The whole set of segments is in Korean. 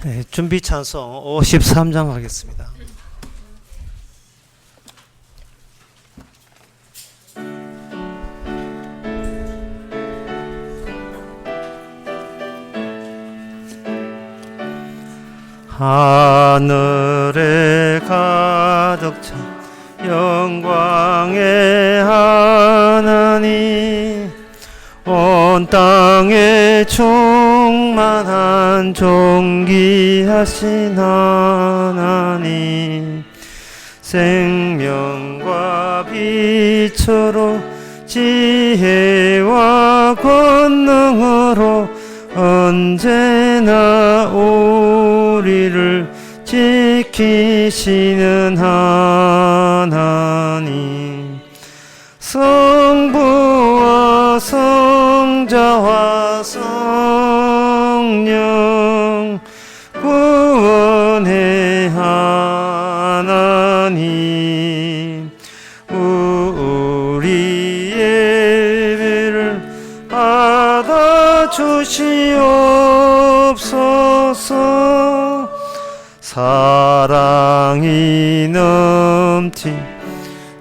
네, 준비 찬송 53장 하겠습니다. 하늘에 가득 찬 영광의 하나님, 온 땅에 충만한 존귀하신 하나님, 생명과 빛으로 지혜와 권능으로 언제나 우리를 지키시는 하나님, 성부와 성자와 성령 구원의 하나님, 우리 예배를 받아주시옵소서. 사랑이 넘치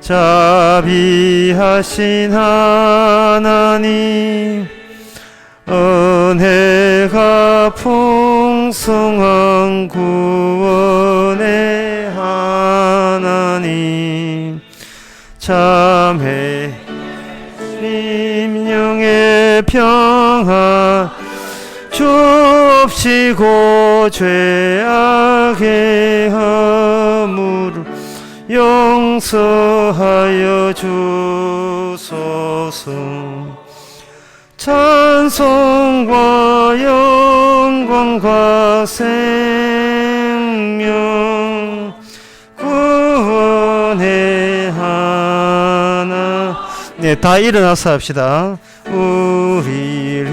자비하신 하나님, 은혜가 풍성한 구원의 하나님, 참회 심령의 평안 주옵시고 죄악의 허물을 용서하여 주소서. 찬송과 영광과 생명 구원의 하나. 네, 다 일어나서 합시다. 우리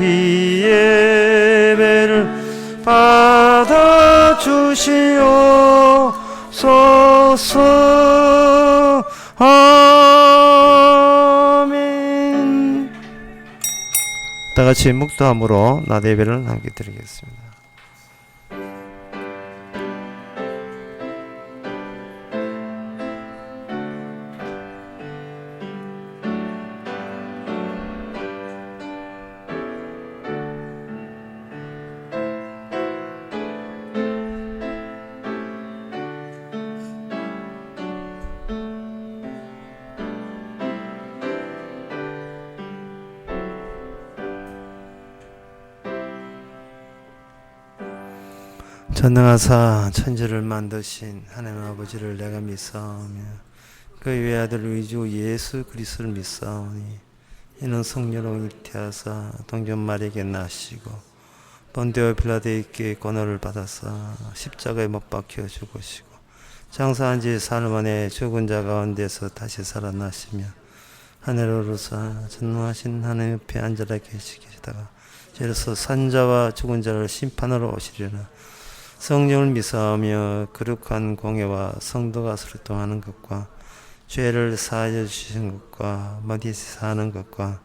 예배를 받아주시옵소서. 아멘. 다같이 묵도함으로 낮 예배를 함께 드리겠습니다. 전능하사 천지를 만드신 하나님 아버지를 내가 믿사오며 그의 외아들 우리 주 예수 그리스도를 믿사오니, 이는 성령으로 잉태하사 동전 마리에게 나시고 본디오 빌라도에게 고난을 받아사 십자가에 못 박혀 죽으시고 장사한 지 사흘 만에 죽은 자 가운데서 다시 살아나시며 하늘로 오르사 전능하신 하나님 옆에 앉아 계시다가 이로써 산자와 죽은 자를 심판하러 오시리라. 성령을 믿사오며 거룩한 공예와 성도가 소통하는 것과 죄를 사하여 주시는 것과 마디에 사는 것과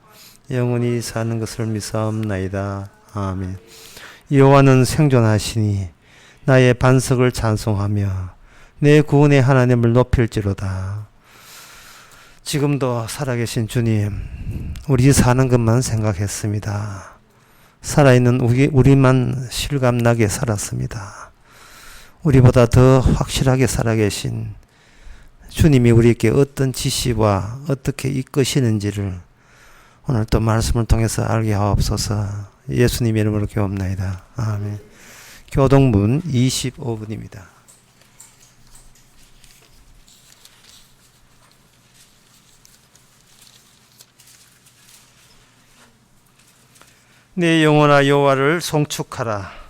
영원히 사는 것을 믿사옵나이다. 아멘. 여호와는 생존하시니 나의 반석을 찬송하며 내 구원의 하나님을 높일지로다. 지금도 살아계신 주님, 우리 사는 것만 생각했습니다. 살아있는 우리만 실감나게 살았습니다. 우리보다 더 확실하게 살아계신 주님이 우리에게 어떤 지시와 어떻게 이끄시는지를 오늘 또 말씀을 통해서 알게 하옵소서. 예수님 이름으로 기도합나이다. 아멘. 교동문 25분입니다. 내 영혼아 여호와를 송축하라.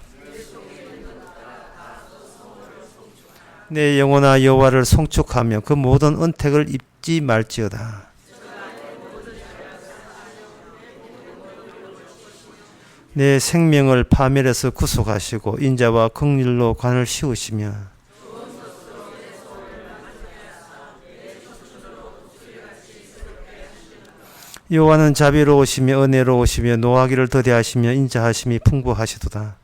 내 영혼아 여호와를 송축하며 그 모든 은택을 입지 말지어다. 내 생명을 파멸에서 구속하시고 인자와 긍휼로 관을 씌우시며 여호와는 자비로우시며 은혜로우시며 노하기를 더디하시며 인자하심이 풍부하시도다.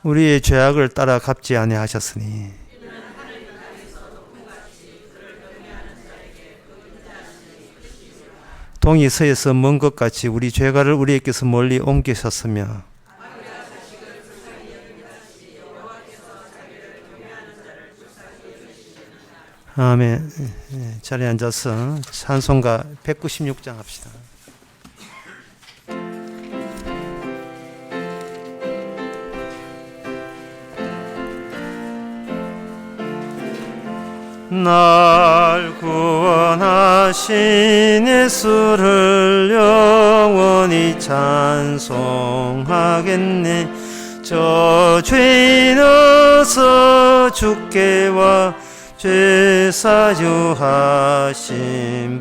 우리의 죄악을 따라 갚지 아니하셨으니 동이 서에서 먼 것 같이 우리 죄가를 우리에게서 멀리 옮기셨으며 아멘. 자리에 앉아서 찬송가 196장 합시다. 날 구원하신 예수를 영원히 찬송하겠네. 저 죄인 어서 주께 와 죄 사유하심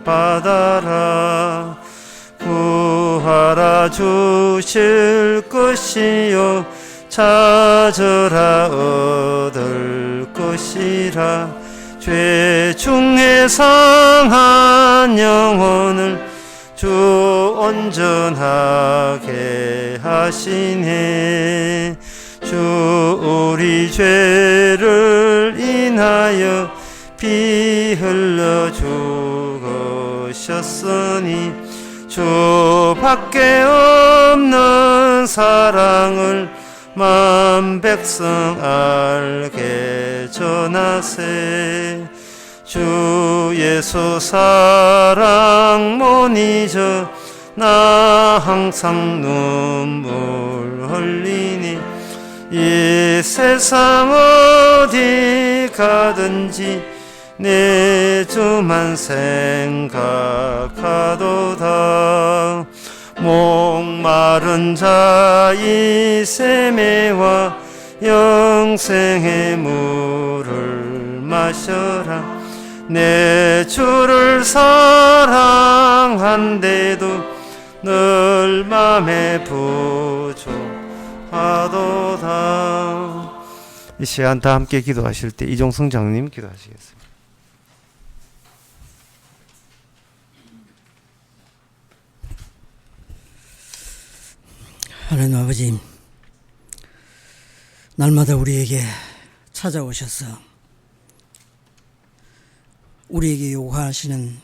받아라. 구하라 주실 것이요 찾으라 얻을 것이라. 죄 중에 상한 영혼을 주 온전하게 하시네. 주 우리 죄를 인하여 피 흘려 죽으셨으니 주 밖에 없는 사랑을 만 백성 알게 전하세. 주 예수 사랑 못 잊어 나 항상 눈물 흘리니. 이 세상 어디 가든지 내 주만 생각하도다. 목마른 자의 세매와 영생의 물을 마셔라. 내 주를 사랑한데도 늘 맘에 부족하도다. 이 시간 다 함께 기도하실 때 이종성 장로님 기도하시겠습니다. 하나님 아버지, 날마다 우리에게 찾아오셔서 우리에게 요구하시는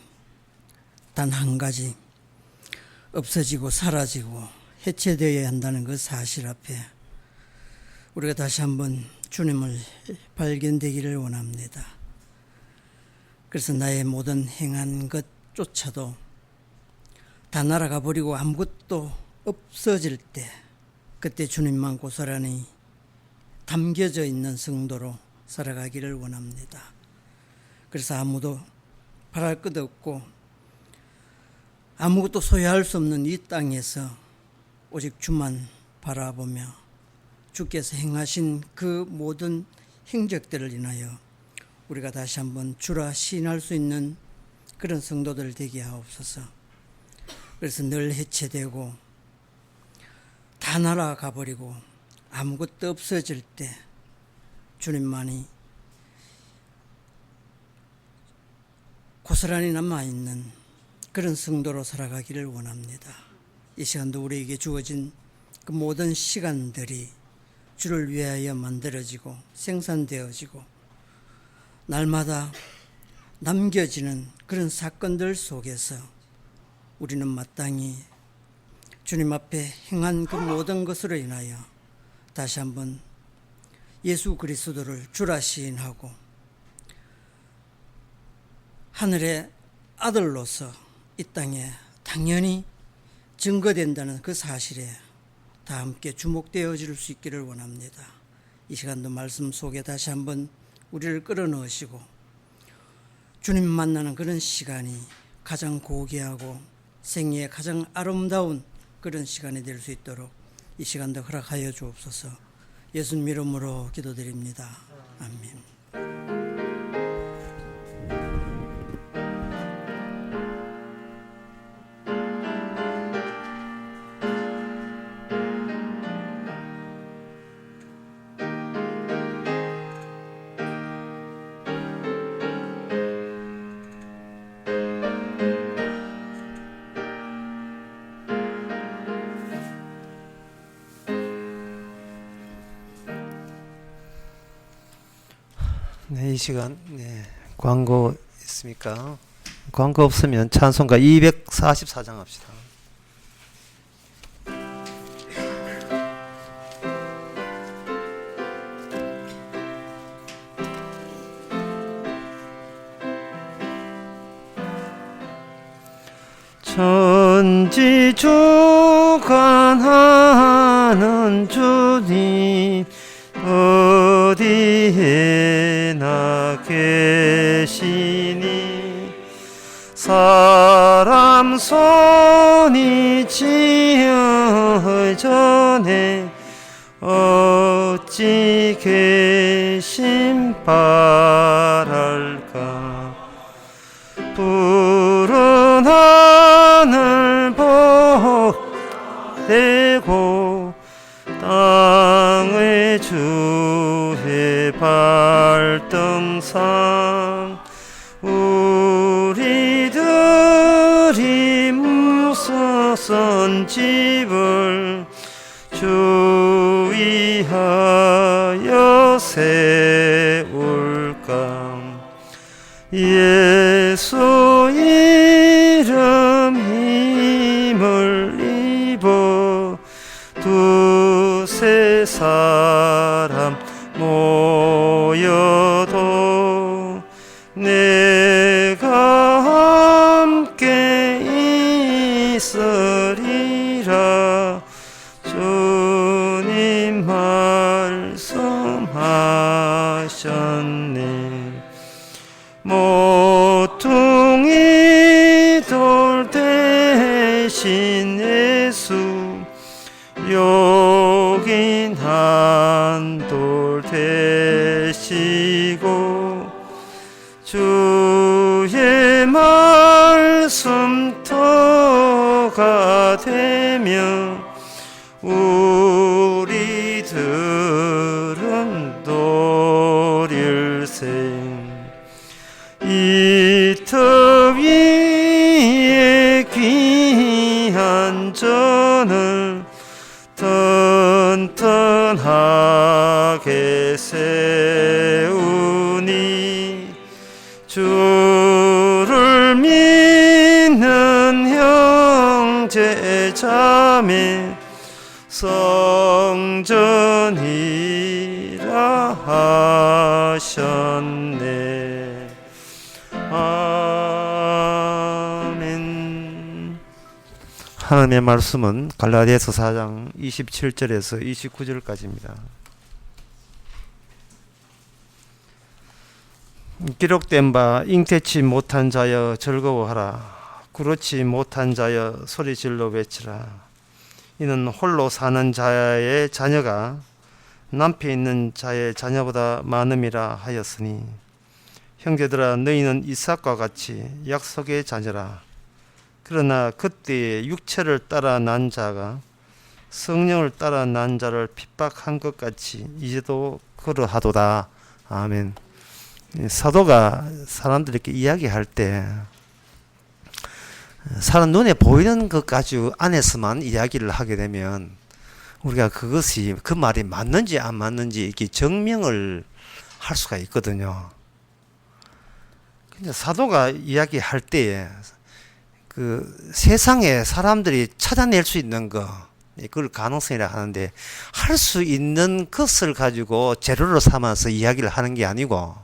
단 한 가지, 없어지고 사라지고 해체되어야 한다는 그 사실 앞에 우리가 다시 한번 주님을 발견되기를 원합니다. 그래서 나의 모든 행한 것조차도 다 날아가 버리고 아무것도 없어질 때, 그때 주님만 고스란히 담겨져 있는 성도로 살아가기를 원합니다. 그래서 아무도 바랄 것 없고 아무것도 소유할 수 없는 이 땅에서 오직 주만 바라보며 주께서 행하신 그 모든 행적들을 인하여 우리가 다시 한번 주라 시인할 수 있는 그런 성도들 되게 하옵소서. 그래서 늘 해체되고 다 날아가 버리고 아무것도 없어질 때 주님만이 고스란히 남아있는 그런 성도로 살아가기를 원합니다. 이 시간도 우리에게 주어진 그 모든 시간들이 주를 위하여 만들어지고 생산되어지고 날마다 남겨지는 그런 사건들 속에서 우리는 마땅히 주님 앞에 행한 그 모든 것으로 인하여 다시 한번 예수 그리스도를 주라 시인하고 하늘의 아들로서 이 땅에 당연히 증거된다는 그 사실에 다 함께 주목되어 줄 수 있기를 원합니다. 이 시간도 말씀 속에 다시 한번 우리를 끌어넣으시고 주님 만나는 그런 시간이 가장 고귀하고 생애의 가장 아름다운 그런 시간이 될 수 있도록 이 시간도 허락하여 주옵소서. 예수님 이름으로 기도드립니다. 아멘. 네, 이 시간 광고 있습니까? 광고 없으면 찬송가 244장 합시다. 천지주관하는 주님 어디에나 계시니 사람 손이 지어 전에 어찌 계심 바랄까 푸른 하늘 보되고 땅의 주의 발등상 우리들이 무서선 집을 주의하여 세울까 예수 이름 힘을 입어 두세 사람 모여도 내가 함께 있으리라 주님 말씀하셨네 모퉁이 돌 대신 예수 여긴 한돌 되시고 주의 말씀 터가 되며 우리들은 도릴세 이 터 위에 귀한 전을 튼튼하게 세우니 주를 믿는 형제 자매 성전이라 하셨네. 아멘. 하나님의 말씀은 갈라디아서 4장 27절에서 29절까지입니다. 기록된 바 잉태치 못한 자여 즐거워하라 그렇지 못한 자여 소리질러 외치라 이는 홀로 사는 자의 자녀가 남편 있는 자의 자녀보다 많음이라 하였으니 형제들아 너희는 이삭과 같이 약속의 자녀라 그러나 그때에 육체를 따라 난 자가 성령을 따라 난 자를 핍박한 것 같이 이제도 그러하도다. 아멘. 사도가 사람들에게 이야기할 때 사람 눈에 보이는 것 가지고 안에서만 이야기를 하게 되면 우리가 그것이 그 말이 맞는지 안 맞는지 이렇게 증명을 할 수가 있거든요. 근데 사도가 이야기할 때에 그 세상에 사람들이 찾아낼 수 있는 거 그걸 가능성이라 하는데 할 수 있는 것을 가지고 재료로 삼아서 이야기를 하는 게 아니고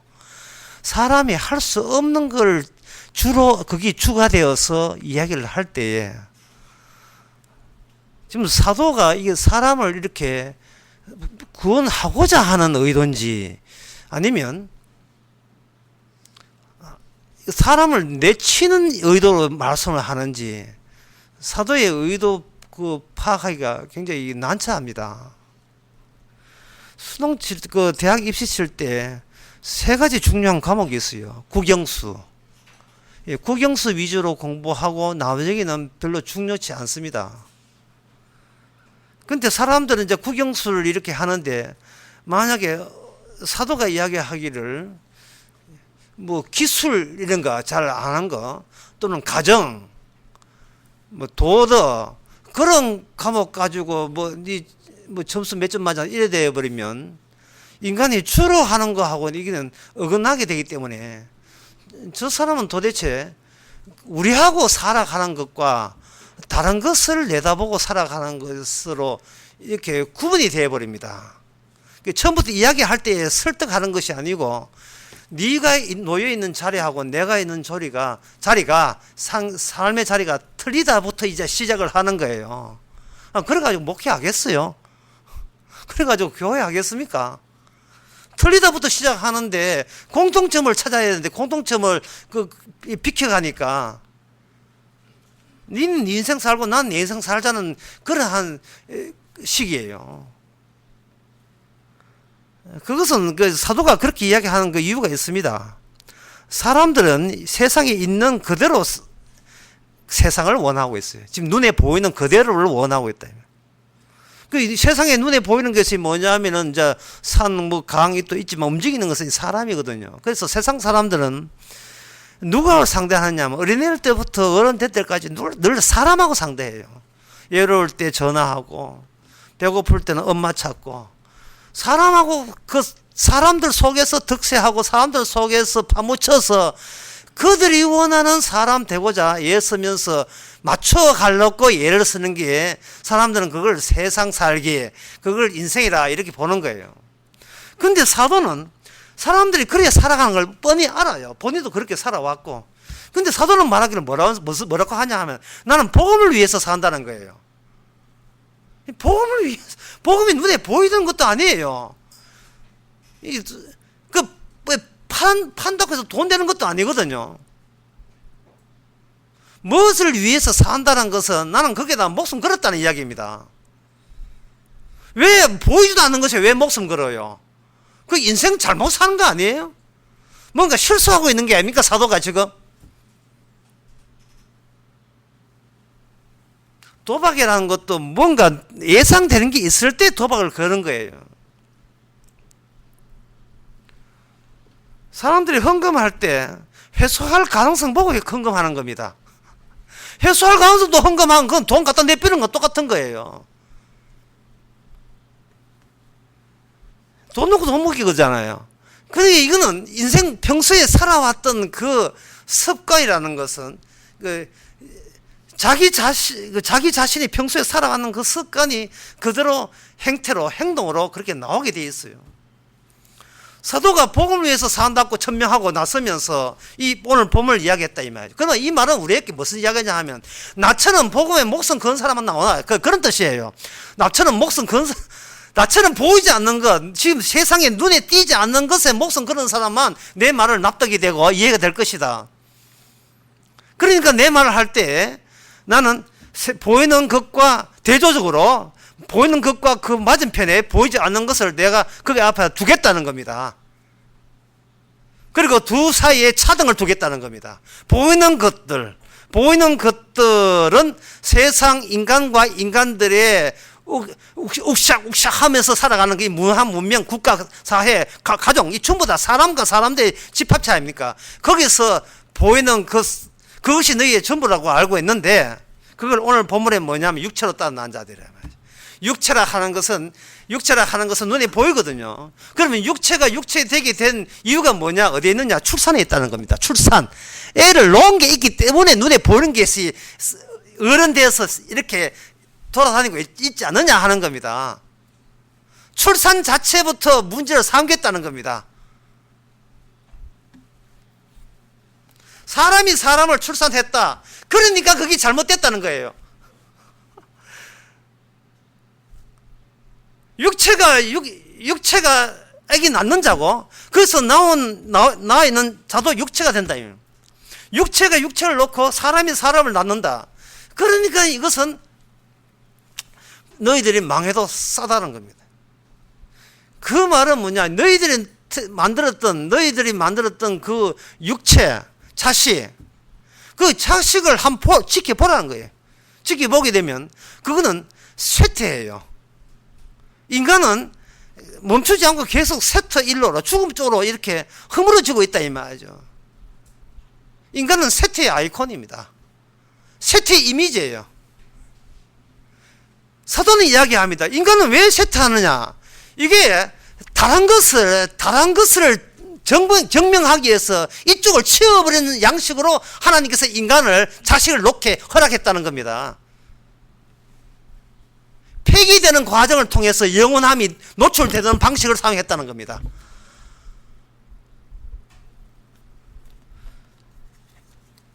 사람이 할 수 없는 걸 주로 그게 주가 되어서 이야기를 할 때에 지금 사도가 이게 사람을 이렇게 구원하고자 하는 의도인지 아니면 사람을 내치는 의도로 말씀을 하는지 사도의 의도 그 파악하기가 굉장히 난처합니다. 수능 칠 그 대학 입시 칠 때 세 가지 중요한 과목이 있어요. 국영수. 예, 국영수 위주로 공부하고 나머지는 별로 중요치 않습니다. 근데 사람들은 이제 국영수를 이렇게 하는데 만약에 사도가 이야기하기를 뭐 기술 이런 거 잘 안 한 거 또는 가정 뭐 도덕 그런 과목 가지고 뭐 점수 몇 점 맞아 이래 돼 버리면 인간이 주로 하는 거하고는 이게는 어긋나게 되기 때문에 저 사람은 도대체 우리하고 살아가는 것과 다른 것을 내다보고 살아가는 것으로 이렇게 구분이 되어 버립니다. 처음부터 이야기할 때 설득하는 것이 아니고 네가 놓여 있는 자리하고 내가 있는 자리가 삶의 자리가 틀리다부터 이제 시작을 하는 거예요. 그래가지고 목회하겠어요? 그래가지고 교회 하겠습니까? 틀리다부터 시작하는데 공통점을 찾아야 되는데 공통점을 비켜가니까 니는 네 인생 살고 난 내 인생 살자는 그러한 시기예요. 그것은 사도가 그렇게 이야기하는 그 이유가 있습니다. 사람들은 세상에 있는 그대로 세상을 원하고 있어요. 지금 눈에 보이는 그대로를 원하고 있다. 그 세상에 눈에 보이는 것이 뭐냐면은 이제 산, 강이 또 있지만 움직이는 것은 사람이거든요. 그래서 세상 사람들은 누가 상대하느냐면 어린애일 때부터 어른 될 때까지 늘 사람하고 상대해요. 외로울 때 전화하고 배고플 때는 엄마 찾고 사람하고 그 사람들 속에서 득세하고 사람들 속에서 파묻혀서 그들이 원하는 사람 되고자 애쓰면서 맞춰 가려고 예를 쓰는 게 사람들은 그걸 세상 살기, 그걸 인생이라 이렇게 보는 거예요. 근데 사도는 사람들이 그렇게 살아가는 걸 뻔히 알아요. 본인도 그렇게 살아왔고. 근데 사도는 말하기를 뭐라고 하냐 하면 나는 복음을 위해서 산다는 거예요. 복음을 위해서, 복음이 눈에 보이던 것도 아니에요. 판다고 해서 돈 되는 것도 아니거든요. 무엇을 위해서 산다는 것은 나는 거기에다 목숨 걸었다는 이야기입니다. 왜 보이지도 않는 것에 왜 목숨 걸어요? 그 인생 잘못 사는 거 아니에요? 뭔가 실수하고 있는 게 아닙니까 사도가 지금? 도박이라는 것도 뭔가 예상되는 게 있을 때 도박을 거는 거예요. 사람들이 헌금할 때 회수할 가능성 보고 헌금하는 겁니다. 회수할 가능성도 헌금하면 그건 돈 갖다 내비는 건 똑같은 거예요. 돈 놓고 돈 먹기 그잖아요. 그러니까 이거는 인생 평소에 살아왔던 그 습관이라는 것은 자기 자신이 평소에 살아왔는 그 습관이 그대로 행태로 행동으로 그렇게 나오게 돼 있어요. 사도가 복음을 위해서 산다고 천명하고 나서면서 이 오늘 본문을 이야기했다 이 말이죠. 그러나 이 말은 우리에게 무슨 이야기냐 하면 나처럼 복음에 목숨 건 사람은 나오나 그런 뜻이에요. 나처럼 보이지 않는 것, 지금 세상에 눈에 띄지 않는 것에 목숨 거는 사람만 내 말을 납득이 되고 이해가 될 것이다. 그러니까 내 말을 할 때 나는 보이는 것과 대조적으로 보이는 것과 그 맞은편에 보이지 않는 것을 내가 그 앞에 두겠다는 겁니다. 그리고 두 사이에 차등을 두겠다는 겁니다. 보이는 것들은 세상 인간과 인간들의 욱샥욱샥 하면서 살아가는 게 무한 문명, 국가, 사회, 가정, 이 전부 다 사람과 사람들의 집합체 아닙니까? 거기서 보이는 그것이 너희의 전부라고 알고 있는데 그걸 오늘 본문에 뭐냐면 육체로 따른 자들이란 말이죠. 육체라 하는 것은 눈에 보이거든요. 그러면 육체가 육체 되게 된 이유가 뭐냐? 어디에 있느냐? 출산에 있다는 겁니다. 출산. 애를 놓은 게 있기 때문에 눈에 보이는 것이 어른 돼서 이렇게 돌아다니고 있지 않느냐 하는 겁니다. 출산 자체부터 문제를 삼겠다는 겁니다. 사람이 사람을 출산했다. 그러니까 그게 잘못됐다는 거예요. 육체가 애기 낳는 자고, 그래서 나와 있는 자도 육체가 된다. 육체가 육체를 놓고 사람이 사람을 낳는다. 그러니까 이것은 너희들이 망해도 싸다는 겁니다. 그 말은 뭐냐? 너희들이 만들었던 그 육체, 자식, 그 자식을 한번 지켜보라는 거예요. 지켜보게 되면 그거는 쇠퇴예요. 인간은 멈추지 않고 계속 쇠퇴 일로로 죽음 쪽으로 이렇게 허물어지고 있다 이 말이죠. 인간은 쇠퇴의 아이콘입니다. 쇠퇴의 이미지예요. 사도는 이야기합니다. 인간은 왜 쇠퇴하느냐? 이게 다른 것을 증명하기 위해서 이쪽을 치워버리는 양식으로 하나님께서 인간을 자식을 놓게 허락했다는 겁니다. 폐기되는 과정을 통해서 영원함이 노출되는 방식을 사용했다는 겁니다.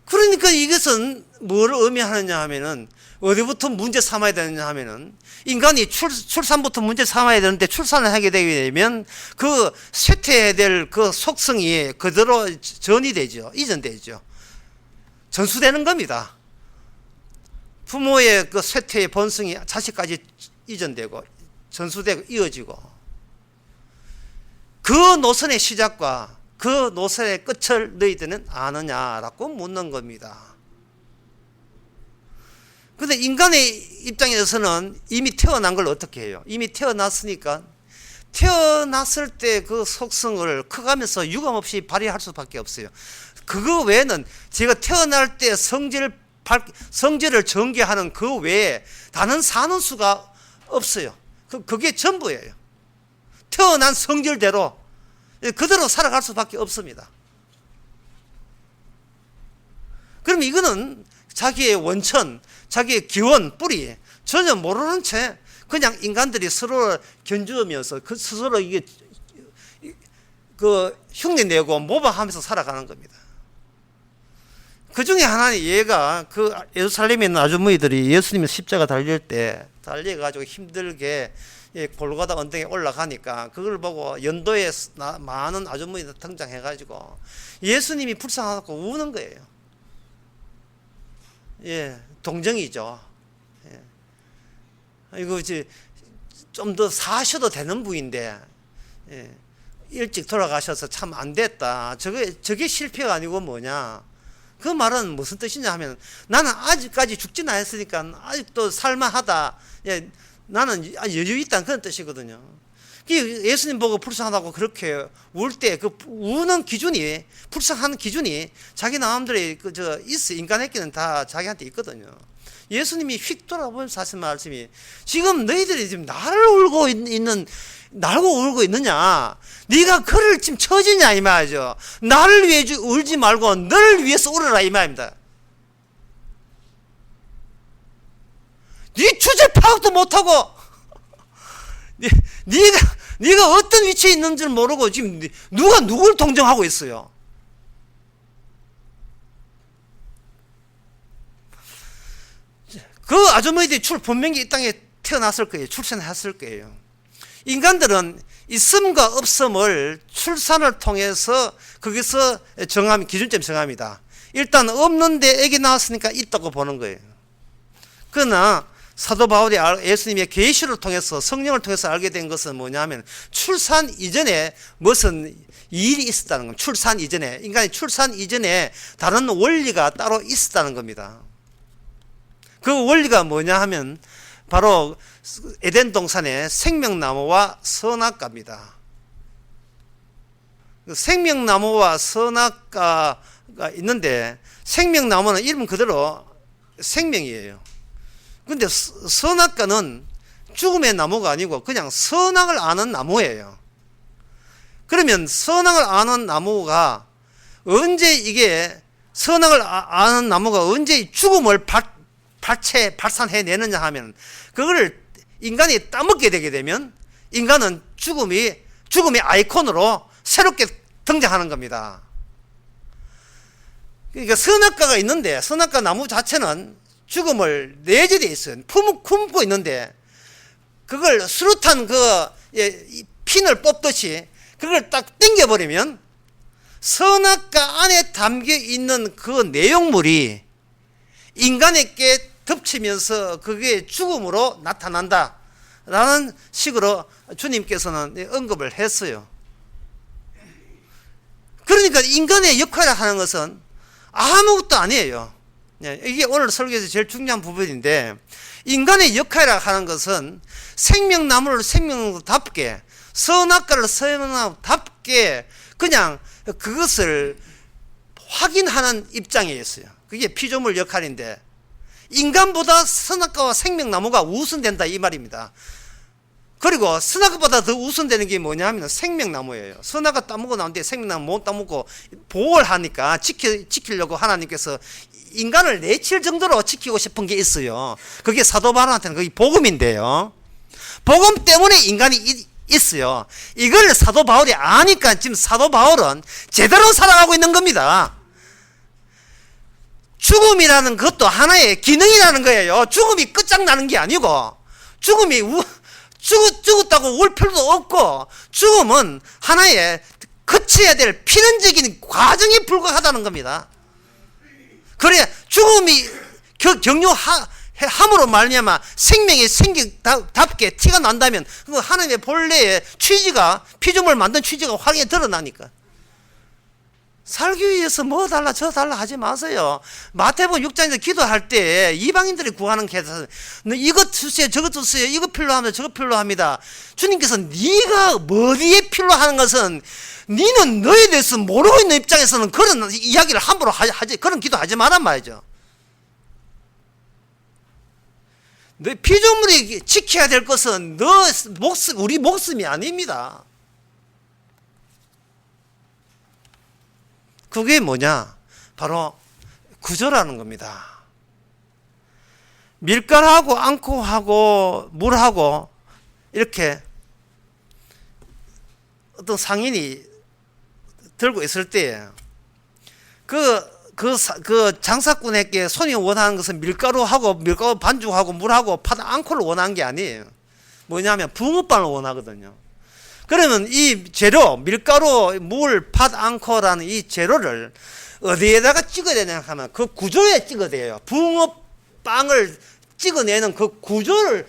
그러니까 이것은 뭘 의미하느냐 하면은, 어디부터 문제 삼아야 되느냐 하면은, 인간이 출산부터 문제 삼아야 되는데, 출산을 하게 되게 되면 그 쇠퇴해야 될 그 속성이 그대로 전이되죠. 이전되죠. 전수되는 겁니다. 부모의 그 쇠퇴의 본성이 자식까지 이전되고 전수되고 이어지고, 그 노선의 시작과 그 노선의 끝을 너희들은 아느냐라고 묻는 겁니다. 근데 인간의 입장에서는 이미 태어난 걸 어떻게 해요? 이미 태어났으니까 태어났을 때 그 속성을 커가면서 유감없이 발휘할 수밖에 없어요. 그거 외에는 제가 태어날 때 성질을 전개하는 그 외에 다른 사는 수가 없어요. 그게 전부예요. 태어난 성질대로 그대로 살아갈 수밖에 없습니다. 그럼 이거는 자기의 원천, 자기의 기원, 뿌리 전혀 모르는 채 그냥 인간들이 서로 견주면서 그 스스로 이게 그 흉내내고 모방하면서 살아가는 겁니다. 그 중에 하나는 얘가 그 예루살렘에 있는 아주머니들이 예수님의 십자가 달릴 때 달려가지고 힘들게 골고다 언덕에 올라가니까 그걸 보고 연도에 많은 아주머니들 등장해가지고 예수님이 불쌍하고 우는 거예요. 예, 동정이죠. 예. 이거 이제 좀 더 사셔도 되는 분인데, 예, 일찍 돌아가셔서 참 안 됐다. 저게 실패가 아니고 뭐냐. 그 말은 무슨 뜻이냐 하면, 나는 아직까지 죽진 않았으니까 아직도 살만하다. 예, 나는 여유 있다는 그런 뜻이거든요. 예수님 보고 불쌍하다고 그렇게 울 때 그 우는 기준이, 불쌍한 기준이 자기 나름대로 있어. 인간에게는 다 자기한테 있거든요. 예수님이 휙 돌아보면서 하신 말씀이, 지금 너희들이 지금 나를 울고 있느냐? 네가 그를 지금 처지냐 이 말이죠. 나를 위해 울지 말고 너를 위해서 울어라 이 말입니다. 네 주제 파악도 못하고 네가 어떤 위치에 있는지를 모르고 지금 누가 누굴 동정하고 있어요. 그 아주머니들이 분명히 이 땅에 태어났을 거예요. 출생했을 거예요. 인간들은 있음과 없음을 출산을 통해서 거기서 기준점 정합니다. 일단 없는데 애기 낳았으니까 있다고 보는 거예요. 그러나 사도 바울이 예수님의 계시를 통해서, 성령을 통해서 알게 된 것은 뭐냐면, 출산 이전에 무슨 일이 있었다는 겁니다. 출산 이전에, 인간이 출산 이전에 다른 원리가 따로 있었다는 겁니다. 그 원리가 뭐냐 하면 바로 에덴 동산의 생명나무와 선악과입니다. 생명나무와 선악과가 있는데, 생명나무는 이름 그대로 생명이에요. 근데 선악과는 죽음의 나무가 아니고 그냥 선악을 아는 나무예요. 그러면 선악을 아는 나무가 언제 선악을 아는 나무가 언제 죽음을 발산해내느냐 하면, 그걸 인간이 따먹게 되게 되면 인간은 죽음의 아이콘으로 새롭게 등장하는 겁니다. 그러니까 선악과가 있는데, 선악과 나무 자체는 죽음을 내재되어 있어요. 품고 있는데, 그걸 수류탄 핀을 뽑듯이 그걸 딱 당겨버리면 선악과 안에 담겨 있는 그 내용물이 인간에게 덮치면서 그게 죽음으로 나타난다 라는 식으로 주님께서는 언급을 했어요. 그러니까 인간의 역할을 하는 것은 아무것도 아니에요. 이게 오늘 설교에서 제일 중요한 부분인데, 인간의 역할이라 하는 것은 생명나무를 생명나무답게, 선악과를 선악과답게 그냥 그것을 확인하는 입장에 있어요. 그게 피조물 역할인데, 인간보다 선악과와 생명나무가 우선된다 이 말입니다. 그리고 선악과보다 더 우선되는 게 뭐냐면 생명나무예요. 선악과 따먹고 나온 뒤에 생명나무 못 따먹고 보호를 하니까 지키려고 하나님께서 인간을 내칠 정도로 지키고 싶은 게 있어요. 그게 사도 바울한테는 그게 복음인데요. 복음 때문에 인간이 있어요. 이걸 사도 바울이 아니까 지금 사도 바울은 제대로 살아가고 있는 겁니다. 죽음이라는 것도 하나의 기능이라는 거예요. 죽음이 끝장나는 게 아니고, 죽음이 죽었다고 울 필요도 없고, 죽음은 하나의 거쳐야 될 필연적인 과정에 불과하다는 겁니다. 그래 죽음이 격려함으로 말미암아 생명의 생기답게 티가 난다면 그 하나님의 본래의 취지가, 피조물 만든 취지가 확연히 드러나니까. 살기 위해서 뭐 달라 저 달라 하지 마세요. 마태복음 6장에서 기도할 때 이방인들이 구하는 계산, 이것 주세요 저것 주세요, 이거 필요합니다 저거 필요합니다. 주님께서 네가 어디에 필요하는 것은 너는 너에 대해서 모르고 있는 입장에서는 그런 이야기를 함부로 하지, 그런 기도하지 말란 말이죠. 너 피조물이 지켜야 될 것은 우리 목숨이 아닙니다. 그게 뭐냐? 바로 구조라는 겁니다. 밀가루하고 앙코하고 물하고 이렇게 어떤 상인이 들고 있을 때 그 장사꾼에게 손이 원하는 것은 밀가루 반죽하고 물하고 팥 앙코를 원하는 게 아니에요. 뭐냐면 붕어빵을 원하거든요. 그러면 이 재료, 밀가루, 물, 팥, 앙코라는 이 재료를 어디에다가 찍어야 되냐 하면 그 구조에 찍어야 돼요. 붕어빵을 찍어내는 그 구조가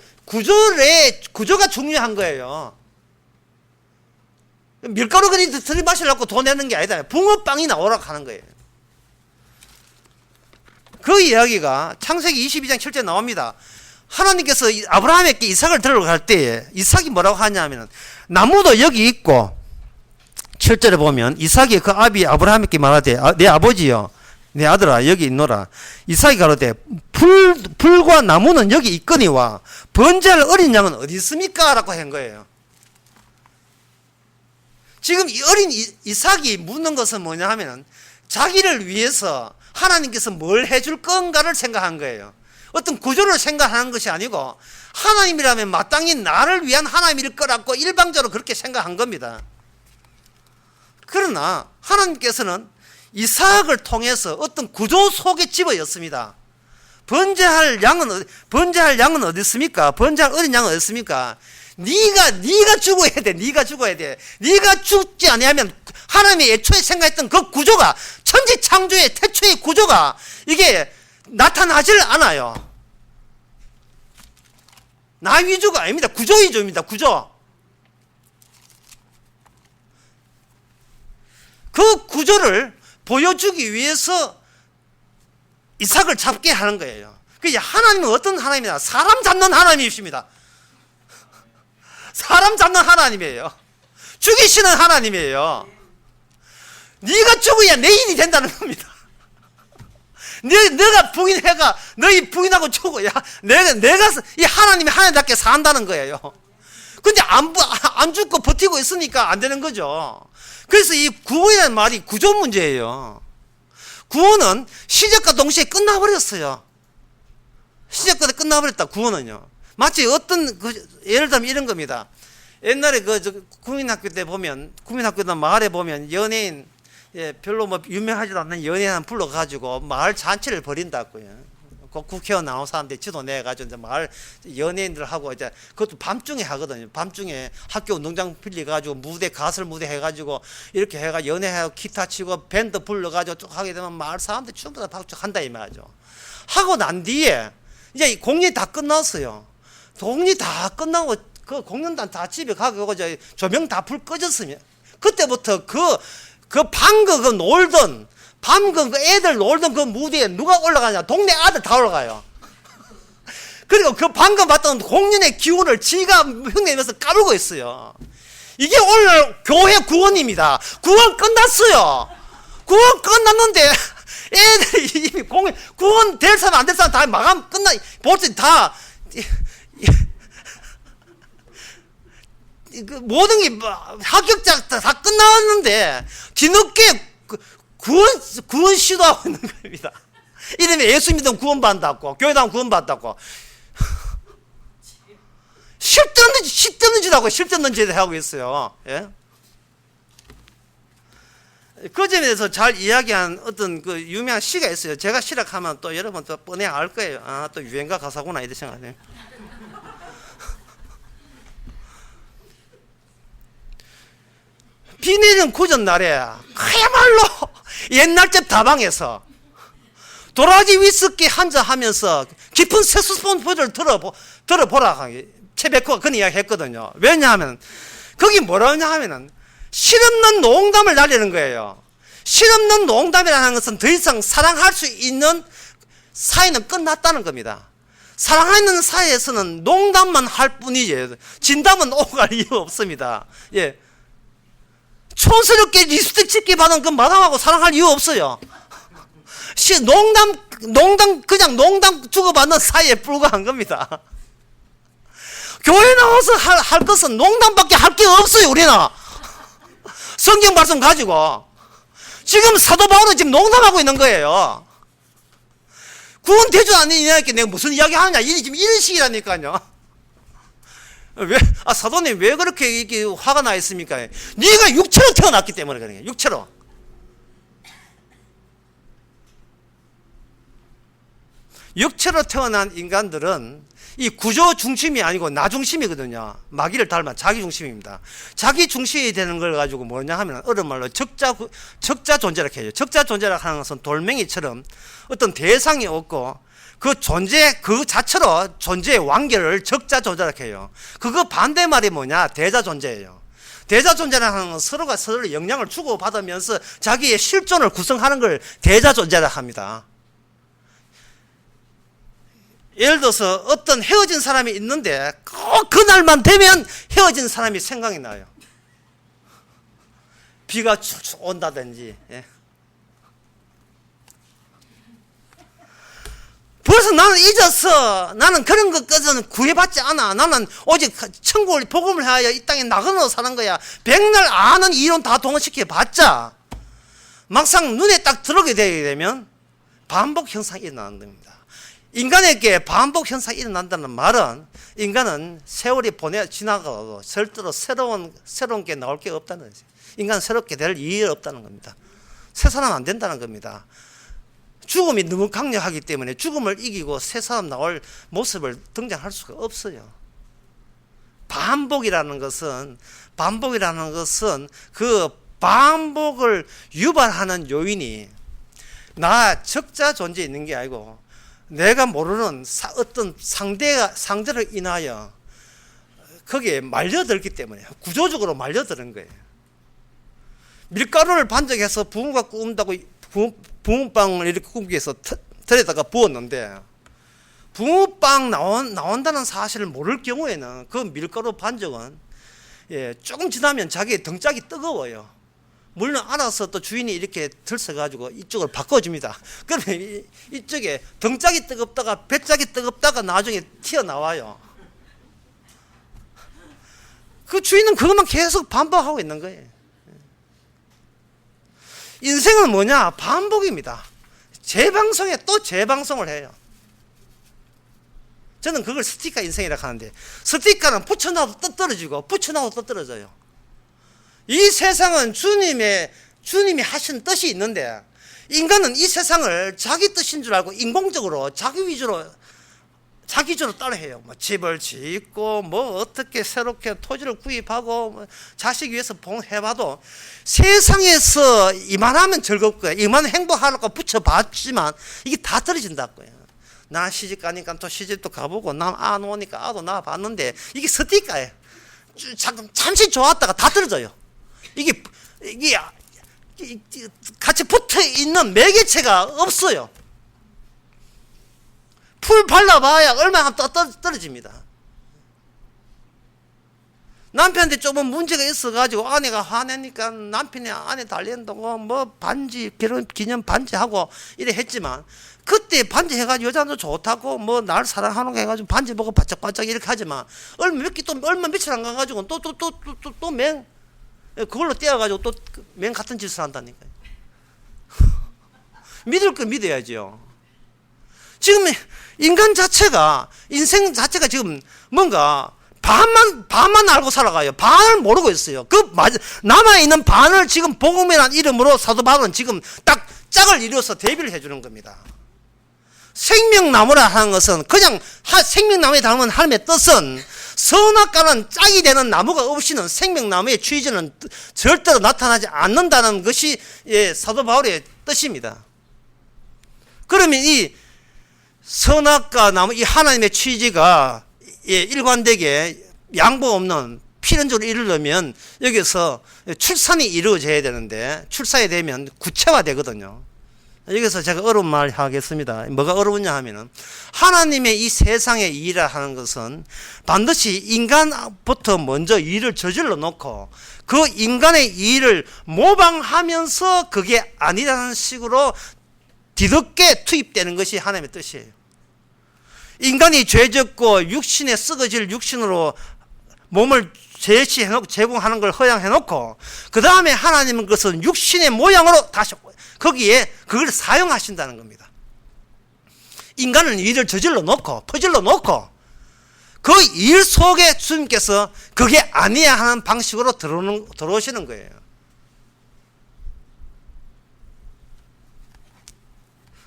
중요한 거예요. 밀가루 그리 들이마시려고 돈 내는 게 아니다. 붕어빵이 나오라고 하는 거예요. 그 이야기가 창세기 22장 7절에 나옵니다. 하나님께서 아브라함에게 이삭을 들어갈 때 이삭이 뭐라고 하냐면, 나무도 여기 있고 7절에 보면 이삭이 그 아비 아브라함에게 말하되 내 아버지여 내 아들아 여기 있노라. 이삭이 가로되 풀과 나무는 여기 있거니와 번제할 어린 양은 어디 있습니까? 라고 한 거예요. 지금 이 어린 이삭이 묻는 것은 뭐냐 하면 자기를 위해서 하나님께서 뭘 해줄 건가를 생각한 거예요. 어떤 구조를 생각하는 것이 아니고 하나님이라면 마땅히 나를 위한 하나님일 거라고 일방적으로 그렇게 생각한 겁니다. 그러나 하나님께서는 이삭을 통해서 어떤 구조 속에 집어였습니다. 번제할 양은 어디 있습니까? 번제할 어린 양은 어디 있습니까? 네가 죽어야 돼. 네가 죽어야 돼. 네가 죽지 아니하면 하나님이 애초에 생각했던 그 구조가, 천지 창조의 태초의 구조가 이게 나타나질 않아요. 나 위주가 아닙니다. 구조 위주입니다. 구조. 그 구조를 보여주기 위해서 이삭을 잡게 하는 거예요. 하나님은 어떤 하나님이냐? 사람 잡는 하나님이십니다. 사람 잡는 하나님이에요. 죽이시는 하나님이에요. 네가 죽어야 내 인이 된다는 겁니다. 내가 부인해가 너희 부인하고 죽어야 내가 이 하나님이 하나님답게 산다는 거예요. 근데 안 죽고 버티고 있으니까 안 되는 거죠. 그래서 이 구원이라는 말이 구조 문제예요. 구원은 시작과 동시에 끝나버렸어요. 시작과 끝나버렸다. 구원은요. 마치 예를 들면 이런 겁니다. 옛날에 국민학교 때 보면, 국민학교나 마을에 보면 연예인, 별로 유명하지도 않는 연예인 한 불러가지고 마을 잔치를 벌인다고요. 국회의원 나온 사람들이 지도 내가지고 이제 마을 연예인들하고 이제 그것도 밤중에 하거든요. 밤중에 학교 운동장 빌려가지고 가설 무대 해가지고 이렇게 해가 연애하고 기타 치고 밴드 불러가지고 쭉 하게 되면 마을 사람들이 전부 다 박수 한다 이 말이죠. 하고 난 뒤에 이제 공연이 다 끝났어요. 공연이 다 끝나고 그 공연단 다 집에 가고 이제 조명 다 불 꺼졌으면 그때부터 방금 놀던 애들 놀던 그 무대에 누가 올라가냐? 동네 아들 다 올라가요. 그리고 그 방금 봤던 공연의 기운을 지가 흉내내면서 까불고 있어요. 이게 오늘 교회 구원입니다. 구원 끝났어요. 구원 끝났는데 애들이 이미 구원 될 사람 안 될 사람 다 마감 벌써 다 그 모든 게 합격자 다 끝나왔는데 뒤늦게 구원 시도하고 있는 겁니다. 이러면 예수 믿으면 구원받는다고, 교회 다니면 구원받는다고. 실없는 짓 하고 실없는 짓 하고 있어요. 예? 그 점에 대해서 잘 이야기한 어떤 그 유명한 시가 있어요. 제가 시락하면 또 여러분 또 뻔히 알 거예요. 아, 또 유행가 가사구나 이렇게 생각해요. 비 내리는 구전날에 그야말로 옛날집 다방에서 도라지 위스키 한잔 하면서 깊은 색소폰 소리를 들어보라. 최백호가 그런 이야기 했거든요. 왜냐하면 거기 뭐라냐 하면은 실없는 농담을 날리는 거예요. 실없는 농담이라는 것은 더 이상 사랑할 수 있는 사이는 끝났다는 겁니다. 사랑하는 사이에서는 농담만 할 뿐이지 진담은 오갈 이유 없습니다. 예. 촌스럽게 립스틱 찢기 받은 그 마담하고 사랑할 이유 없어요. 그냥 농담 주고받는 사이에 불과한 겁니다. 교회 나와서 할 것은 농담밖에 할 게 없어요, 우리는. 성경 말씀 가지고. 지금 사도 바울은 지금 농담하고 있는 거예요. 구원 대주 아니냐니까 내가 무슨 이야기 하느냐. 지금 이런 식이라니까요. 사도님 왜 그렇게 이렇게 화가 나 있습니까? 네가 육체로 태어났기 때문에 그런 거예요. 육체로. 육체로 태어난 인간들은 이 구조 중심이 아니고 나 중심이거든요. 마귀를 닮아 자기 중심입니다. 자기 중심이 되는 걸 가지고 뭐냐 하면 어려운 말로 적자 존재라고 해요. 적자 존재라고 하는 것은 돌멩이처럼 어떤 대상이 없고 그 자체로 존재의 완결을 적자 존재라고 해요. 그거 반대말이 뭐냐? 대자 존재예요. 대자 존재라는 건 서로가 서로 영향을 주고받으면서 자기의 실존을 구성하는 걸 대자 존재라고 합니다. 예를 들어서 어떤 헤어진 사람이 있는데 꼭 그날만 되면 헤어진 사람이 생각이 나요. 비가 축축 온다든지. 예. 벌써 나는 잊었어. 나는 그런 것까지는 구해받지 않아. 나는 오직 천국을 복음을 하여 이 땅에 나그네로 사는 거야. 백날 아는 이론 다 동원시켜 봤자 막상 눈에 딱 들어오게 되면 반복 현상이 일어나는 겁니다. 인간에게 반복 현상이 일어난다는 말은 인간은 세월이 지나가도 절대로 새로운 게 나올 게 없다는 거죠. 인간은 새롭게 될 일이 없다는 겁니다. 새 사람 안 된다는 겁니다. 죽음이 너무 강력하기 때문에 죽음을 이기고 새 사람 나올 모습을 등장할 수가 없어요. 반복이라는 것은 그 반복을 유발하는 요인이 나 적자 존재에 있는 게 아니고 내가 모르는 어떤 상대로 인하여 거기에 말려들기 때문에 구조적으로 말려드는 거예요. 밀가루를 반죽해서 붕어가 구운다고 붕어빵을 이렇게 굽기 위해서 틀에다가 부었는데 붕어빵 나온다는 사실을 모를 경우에는 그 밀가루 반죽은 조금 지나면 자기 등짝이 뜨거워요. 물론 알아서 또 주인이 이렇게 들썩가지고 이쪽을 바꿔줍니다. 그러면 이쪽에 등짝이 뜨겁다가 배짝이 뜨겁다가 나중에 튀어나와요. 그 주인은 그것만 계속 반복하고 있는 거예요. 인생은 뭐냐? 반복입니다. 재방송에 또 재방송을 해요. 저는 그걸 스티커 인생이라고 하는데 스티커는 붙여놔도 떠 떨어지고 붙여놔도 떠 떨어져요. 이 세상은 주님이 하신 뜻이 있는데 인간은 이 세상을 자기 뜻인 줄 알고 인공적으로 자기 위주로 따라해요. 뭐 집을 짓고 뭐 어떻게 새롭게 토지를 구입하고 뭐 자식 위해서 해봐도 세상에서 이만하면 즐겁고요. 이만 행복하려고 붙여봤지만 이게 다 떨어진다고요. 나 시집 가니까 또 시집도 가보고 남 안 오니까 아도 낳아봤는데 이게 스티커예요. 잠시 좋았다가 다 떨어져요. 이게 같이 붙어 있는 매개체가 없어요. 풀 발라봐야 얼마 하면 떨어집니다. 남편한테 조금 문제가 있어가지고 아내가 화내니까 남편이 아내 달랜다고 뭐 반지, 결혼 기념 반지하고 이래 했지만, 그때 반지 해가지고 여자도 좋다고 뭐 날 사랑하는 거 해가지고 반지 보고 바짝바짝 이렇게 하지만, 얼마 며칠 안 가가지고 또 그걸로 떼어가지고 또 같은 짓을 한다니까요. 믿을 거 믿어야죠. 지금 인간 자체가, 인생 자체가 지금 뭔가 반만 알고 살아가요. 반을 모르고 있어요. 남아있는 반을 지금 복음이라는 이름으로 사도 바울은 지금 딱 짝을 이루어서 대비를 해주는 겁니다. 생명나무라 하는 것은 그냥 생명나무에 담은 하나님의 뜻은 선악과는 짝이 되는 나무가 없이는 생명나무의 취지는 절대로 나타나지 않는다는 것이 사도 바울의 뜻입니다. 그러면 이 선악과 나무, 이 하나님의 취지가 일관되게 양보 없는 필연적으로 이루려면 여기서 출산이 이루어져야 되는데, 출산이 되면 구체화되거든요. 여기서 제가 어려운 말 하겠습니다. 뭐가 어려우냐 하면은, 하나님의 이 세상의 일을 하는 것은 반드시 인간부터 먼저 일을 저질러 놓고 그 인간의 일을 모방하면서 그게 아니라는 식으로 뒤늦게 투입되는 것이 하나님의 뜻이에요. 인간이 죄졌고 육신에 썩어질 육신으로 몸을 제공하는 걸 허용해놓고, 그 다음에 하나님은 그것은 육신의 모양으로 다시 거기에 그걸 사용하신다는 겁니다. 인간은 일을 저질러 놓고 퍼질러 놓고 그 일 속에 주님께서 그게 아니야 하는 방식으로 들어오시는 거예요.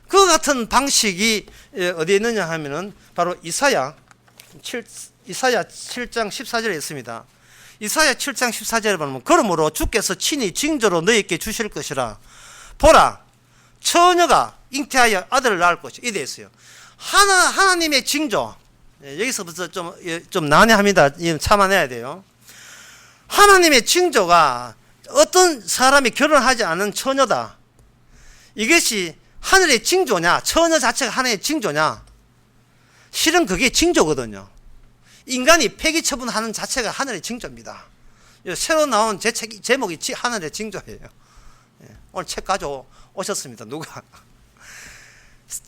그 같은 방식이 어디에 있느냐 하면은 바로 이사야 7장 14절에 있습니다. 이사야 7장 14절에 보면, 그러므로 주께서 친히 징조로 너희에게 주실 것이라. 보라, 처녀가 잉태하여 아들을 낳을 것이. 이래 있어요. 하나님의 징조. 여기서부터 좀 난해합니다. 참아내야 돼요. 하나님의 징조가 어떤 사람이 결혼하지 않은 처녀다. 이것이 하늘의 징조냐, 처녀 자체가 하나의 징조냐? 실은 그게 징조거든요. 인간이 폐기 처분하는 자체가 하늘의 징조입니다. 새로 나온 제 책 제목이 하늘의 징조예요. 오늘 책 가져오셨습니다. 누가?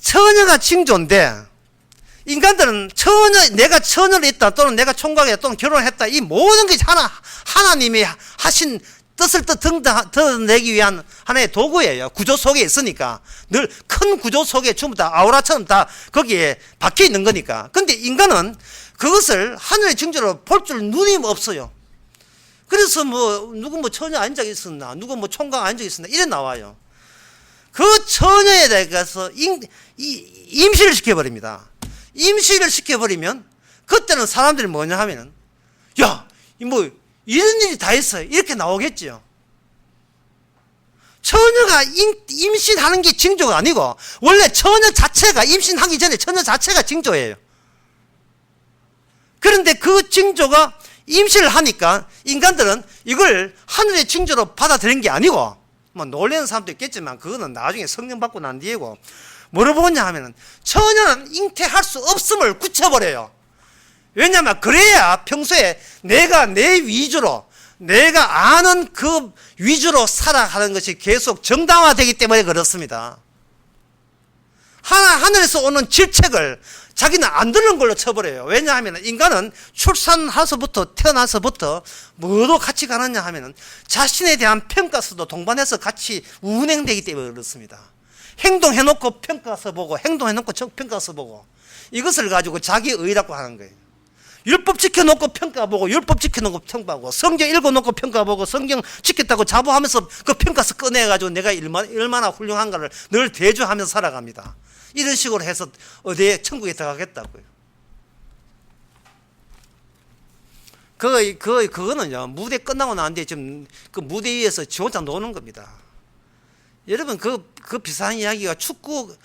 처녀가 징조인데, 인간들은 내가 처녀로 있다, 또는 내가 총각이다, 또는 결혼했다, 이 모든 것이 하나님이 하신 뜻을 드러내기 위한 하나의 도구예요. 구조 속에 있으니까. 늘 큰 구조 속에 전부 다 아우라처럼 다 거기에 박혀 있는 거니까. 근데 인간은 그것을 하늘의 징조로 볼 줄 눈이 없어요. 그래서 누구 처녀 아닌 적이 있었나, 누구 총각 아닌 적이 있었나, 이래 나와요. 그 처녀에 대해서 임시를 시켜버립니다. 임시를 시켜버리면 그때는 사람들이 뭐냐 하면은, 야, 이런 일이 다 있어요. 이렇게 나오겠죠. 처녀가 임신하는 게 징조가 아니고, 원래 처녀 자체가, 임신하기 전에 처녀 자체가 징조예요. 그런데 그 징조가 임신을 하니까 인간들은 이걸 하늘의 징조로 받아들인 게 아니고, 놀라는 사람도 있겠지만 그거는 나중에 성령 받고 난 뒤에고, 뭐를 보냐 하면은 처녀는 잉태할 수 없음을 굳혀버려요. 왜냐하면 그래야 평소에 내가 내 위주로, 내가 아는 그 위주로 살아가는 것이 계속 정당화되기 때문에 그렇습니다. 하늘에서 오는 질책을 자기는 안 듣는 걸로 쳐버려요. 왜냐하면 인간은 태어나서부터 뭐도 같이 가느냐 하면은 자신에 대한 평가서도 동반해서 같이 운행되기 때문에 그렇습니다. 행동해놓고 평가서 보고, 행동해놓고 평가서 보고, 이것을 가지고 자기 의라고 하는 거예요. 율법 지켜놓고 평가보고, 율법 지켜놓고 평가보고, 성경 읽어놓고 평가보고, 성경 지켰다고 자부하면서 그 평가서 꺼내가지고 내가 얼마나 훌륭한가를 늘 대조하면서 살아갑니다. 이런 식으로 해서 어디에 천국에 들어가겠다고요. 그거는요, 무대 끝나고 난 뒤에 지금 그 무대 위에서 지 혼자 노는 겁니다. 여러분, 그 비슷한 이야기가 축구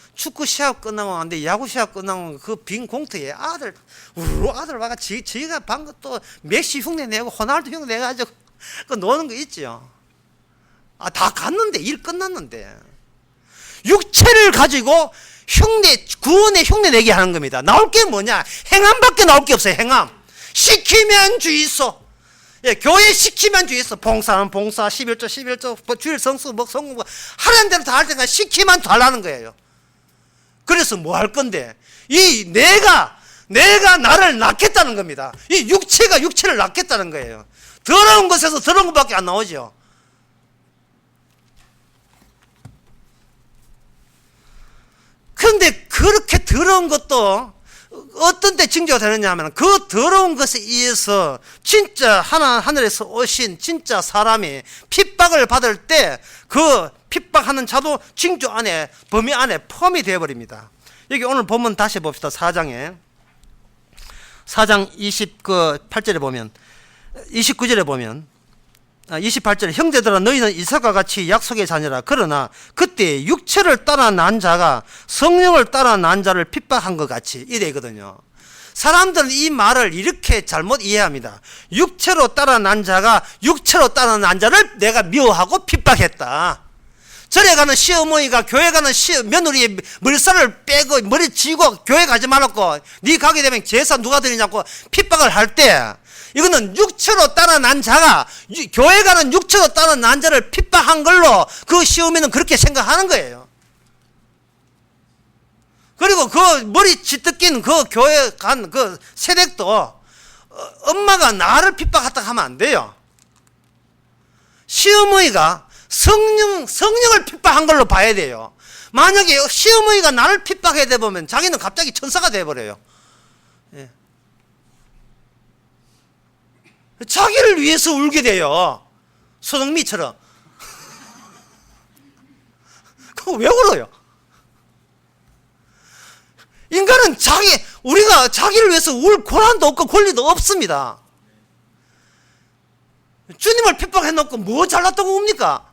시합 끝나고 난 뒤에 야구 시합 끝나고 그 빈 공터에 아들 와가 지가 방금 또 메시 흉내 내고 호날두 흉내 내가지고 그 노는 거 있죠. 다 갔는데, 일 끝났는데. 육체를 가지고 구원의 흉내 내게 하는 겁니다. 나올 게 뭐냐? 행함밖에 나올 게 없어요. 행함. 시키면 주의소. 예, 교회 시키면 주의했어. 봉사는 봉사, 11조, 주일 성수, 성공, 하라는 대로 다 할 때가 시키면 더 하라는 거예요. 그래서 뭐 할 건데? 내가 나를 낳겠다는 겁니다. 이 육체가 육체를 낳겠다는 거예요. 더러운 것에서 더러운 것밖에 안 나오죠. 그런데 그렇게 더러운 것도 어떤 때 징조가 되느냐 하면 그 더러운 것에 의해서 진짜 하늘에서 오신 진짜 사람이 핍박을 받을 때 그 핍박하는 자도 징조 안에, 범위 안에 포함이 되어버립니다. 여기 오늘 본문 다시 봅시다. 4장 28절에 보면, 29절에 보면, 28절에 형제들아 너희는 이삭과 같이 약속의 자녀라. 그러나 그때 육체를 따라 난 자가 성령을 따라 난 자를 핍박한 것 같이 이래거든요. 사람들은 이 말을 이렇게 잘못 이해합니다. 육체로 따라 난 자가 육체로 따라 난 자를 내가 미워하고 핍박했다. 절에 가는 시어머니가 교회 가는 며느리의 머리살을 빼고 머리 쥐고 교회 가지 말았고 네 가게 되면 제사 누가 드리냐고 핍박을 할 때, 이거는 육체로 따라 난 자가 교회 가는 육체로 따라 난 자를 핍박한 걸로 그 시어머니는 그렇게 생각하는 거예요. 그리고 그 머리 쥐뜯긴 그 교회 간 그 세댁도 엄마가 나를 핍박했다 하면 안 돼요. 시어머니가 성령을 핍박한 걸로 봐야 돼요. 만약에 시어머니가 나를 핍박해야 돼 보면 자기는 갑자기 천사가 돼버려요. 예. 자기를 위해서 울게 돼요. 손흥민처럼. 그거 왜 울어요? 인간은 우리가 자기를 위해서 울 권한도 없고 권리도 없습니다. 주님을 핍박해놓고 뭐 잘났다고 웁니까?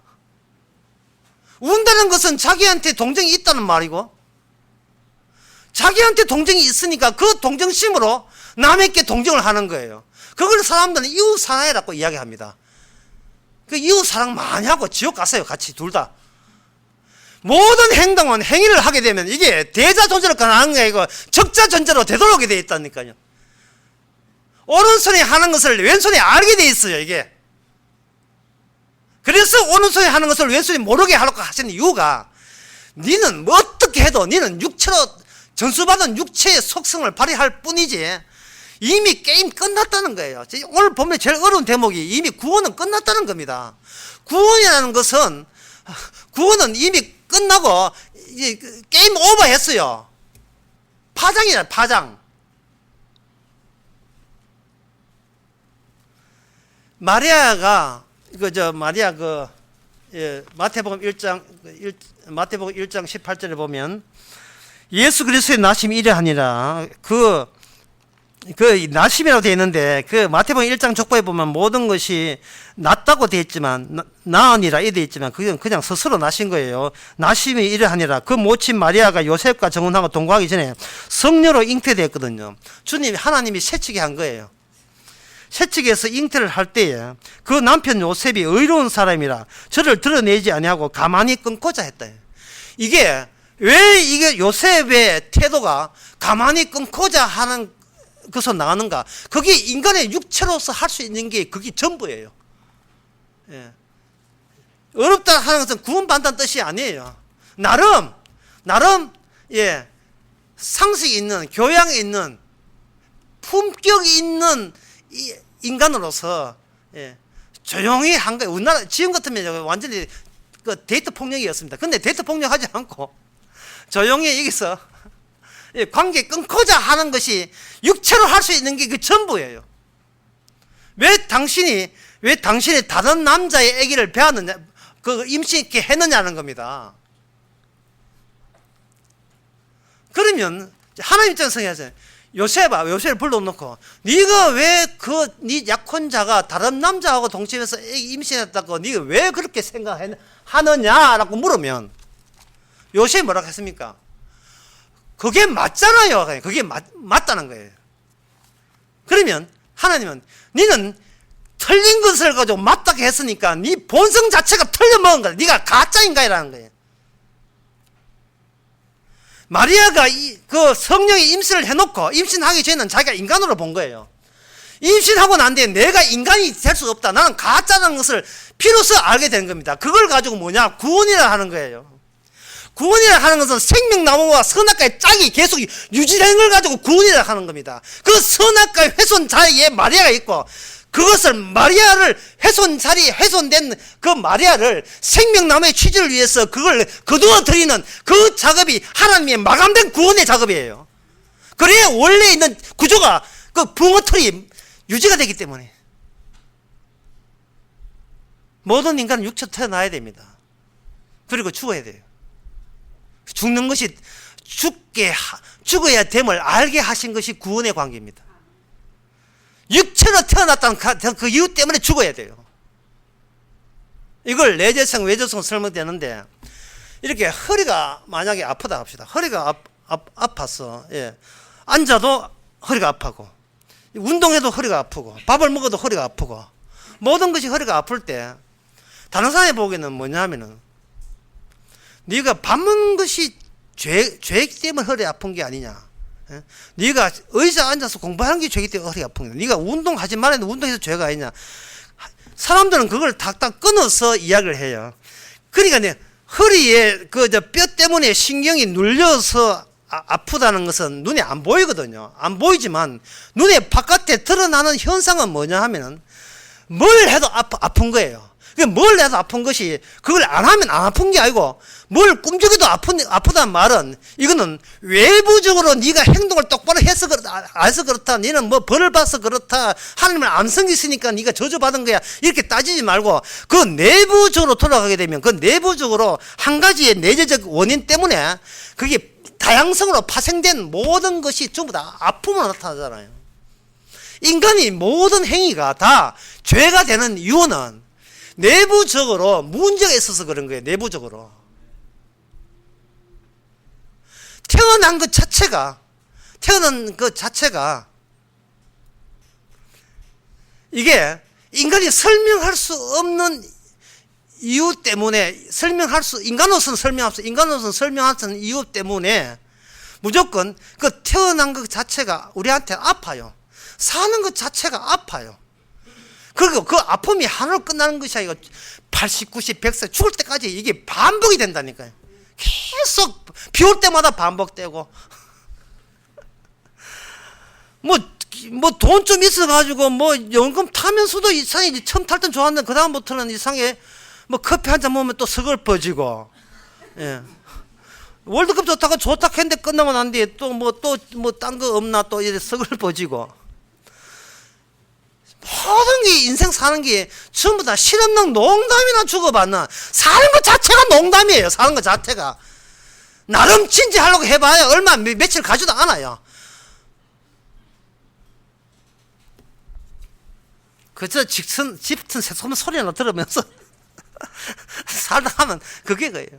운다는 것은 자기한테 동정이 있다는 말이고, 자기한테 동정이 있으니까 그 동정심으로 남에게 동정을 하는 거예요. 그걸 사람들은 이웃사랑이라고 이야기합니다. 그 이웃사랑 많이 하고 지옥 가세요. 같이 둘 다. 모든 행위를 하게 되면 이게 대자존재로 가능한 게 아니고 적자존재로 되돌아오게 돼 있다니까요. 오른손이 하는 것을 왼손이 알게 돼 있어요, 이게. 그래서 오른손이 하는 것을 왼손이 모르게 하려고 하시는 이유가, 니는 뭐 어떻게 해도 니는 육체로 전수받은 육체의 속성을 발휘할 뿐이지 이미 게임 끝났다는 거예요. 오늘 보면 제일 어려운 대목이 이미 구원은 끝났다는 겁니다. 구원이라는 것은, 구원은 이미 끝나고 게임 오버 했어요. 파장이야, 파장. 마리아가 마태복음 1장 18절에 보면 예수 그리스도의 나심이 이러하니라. 그 나심이라고 되어 있는데, 그 마태복음 1장 족보에 보면 모든 것이 낫다고 되어 있지만, 나으니라 이 되어 있지만, 그건 그냥 스스로 나신 거예요. 나심이 이러하니라. 그 모친 마리아가 요셉과 정혼하고 동거하기 전에 성녀로 잉태되었거든요. 하나님이 세치게 한 거예요. 세치게해서 잉태를 할 때에 그 남편 요셉이 의로운 사람이라 저를 드러내지 아니하고 가만히 끊고자 했다. 이게 요셉의 태도가 가만히 끊고자 하는 것으로 나가는가? 그게 인간의 육체로서 할 수 있는 게 그게 전부예요. 예. 어렵다 하는 것은 구원받는다는 뜻이 아니에요. 나름 상식이 있는, 교양이 있는, 품격이 있는 인간으로서 조용히 한 거예요. 우리나라 지금 같으면 완전히 그 데이트 폭력이었습니다. 근데 데이트 폭력하지 않고 조용히 여기서 관계 끊고자 하는 것이 육체로 할 수 있는 게 그 전부예요. 왜 당신이 다른 남자의 아기를 배웠느냐, 그 임신 있게 했느냐는 겁니다. 그러면 하나님 입장에서 해야죠. 요셉을 불러놓고 네가 왜 네 약혼자가 다른 남자하고 동침해서 임신했다고 네가 왜 그렇게 생각하느냐라고 물으면 요셉이 뭐라고 했습니까? 그게 맞잖아요. 그게 맞다는 거예요. 그러면 하나님은 너는 틀린 것을 가지고 맞다고 했으니까 네 본성 자체가 틀려먹은 거야. 네가 가짜인가이라는 거예요. 마리아가 그 성령이 임신을 해놓고 임신하기 전에는 자기가 인간으로 본 거예요. 임신하고 난 뒤에 내가 인간이 될 수 없다. 나는 가짜라는 것을 비로소 알게 된 겁니다. 그걸 가지고 뭐냐? 구원이라 하는 거예요. 구원이라 하는 것은 생명나무와 선악과의 짝이 계속 유지되는 걸 가지고 구원이라 하는 겁니다. 그 선악과의 훼손자리에 마리아가 있고, 그것을 마리아를 훼손된 그 마리아를 생명나무의 취지를 위해서 그걸 거두어 드리는 그 작업이 하나님의 마감된 구원의 작업이에요. 그래야 원래 있는 구조가 그 붕어틀이 유지가 되기 때문에 모든 인간은 육체로 태어나야 됩니다. 그리고 죽어야 돼요. 죽는 것이 죽어야 됨을 알게 하신 것이 구원의 관계입니다. 육체로 태어났다는 그 이유 때문에 죽어야 돼요. 이걸 내재성, 외재성 설명되는데, 이렇게 허리가 만약에 아프다 합시다. 허리가 아파서, 예. 앉아도 허리가 아프고, 운동해도 허리가 아프고, 밥을 먹어도 허리가 아프고, 모든 것이 허리가 아플 때, 다른 사람이 보기에는 뭐냐면은, 네가 밥 먹는 것이 죄이기 때문에 허리 아픈 게 아니냐. 예? 네가 의자에 앉아서 공부하는 게 죄이기 때문에 허리 아픈 거야. 네가 운동하지 말았는데 운동해서 죄가 아니냐. 사람들은 그걸 탁탁 끊어서 이야기를 해요. 그러니까 허리에 그 뼈 때문에 신경이 눌려서 아프다는 것은 눈에 안 보이거든요. 안 보이지만 눈에 바깥에 드러나는 현상은 뭐냐 하면은 뭘 해도 아픈 거예요. 뭘 해도 아픈 것이, 그걸 안 하면 안 아픈 게 아니고, 뭘 꿈쩍여도 아프다는 말은, 이거는 외부적으로 네가 행동을 똑바로 해서 해서 그렇다, 너는 뭐 벌을 받아서 그렇다, 하나님을 안 섬겼으니까 네가 저주받은 거야, 이렇게 따지지 말고, 그 내부적으로 돌아가게 되면, 그 내부적으로 한 가지의 내재적 원인 때문에 그게 다양성으로 파생된 모든 것이 전부 다 아픔으로 나타나잖아요. 인간이 모든 행위가 다 죄가 되는 이유는 내부적으로 문제가 있어서 그런 거예요. 내부적으로. 태어난 것 자체가 이게 인간이 설명할 수 없는 이유 때문에 인간으로서는 설명할 수 없는 이유 때문에 무조건 그 태어난 것 자체가 우리한테 아파요. 사는 것 자체가 아파요. 그리고 그 아픔이 하나로 끝나는 것이 아니고 80, 90, 100세 죽을 때까지 이게 반복이 된다니까요. 계속 비 올 때마다 반복되고 뭐 돈 좀 있어가지고 뭐 연금 타면서도 이상해. 처음 탈 땐 좋았는데 그 다음부터는 이상해. 뭐 커피 한 잔 먹으면 또 서글퍼지고, 예. 월드컵 좋다 했는데 끝나고 난 뒤에 또 딴 거 없나 또 이제 서글퍼지고. 모든 게 인생 사는 게 전부 다 실없는 농담이나 주고받는, 사는 것 자체가 농담이에요. 사는 것 자체가 나름 진지하려고 해봐야 얼마 며칠 가지도 않아요. 그저 짙은 새소문 소리나 들으면서 살다 하면 그게 거예요.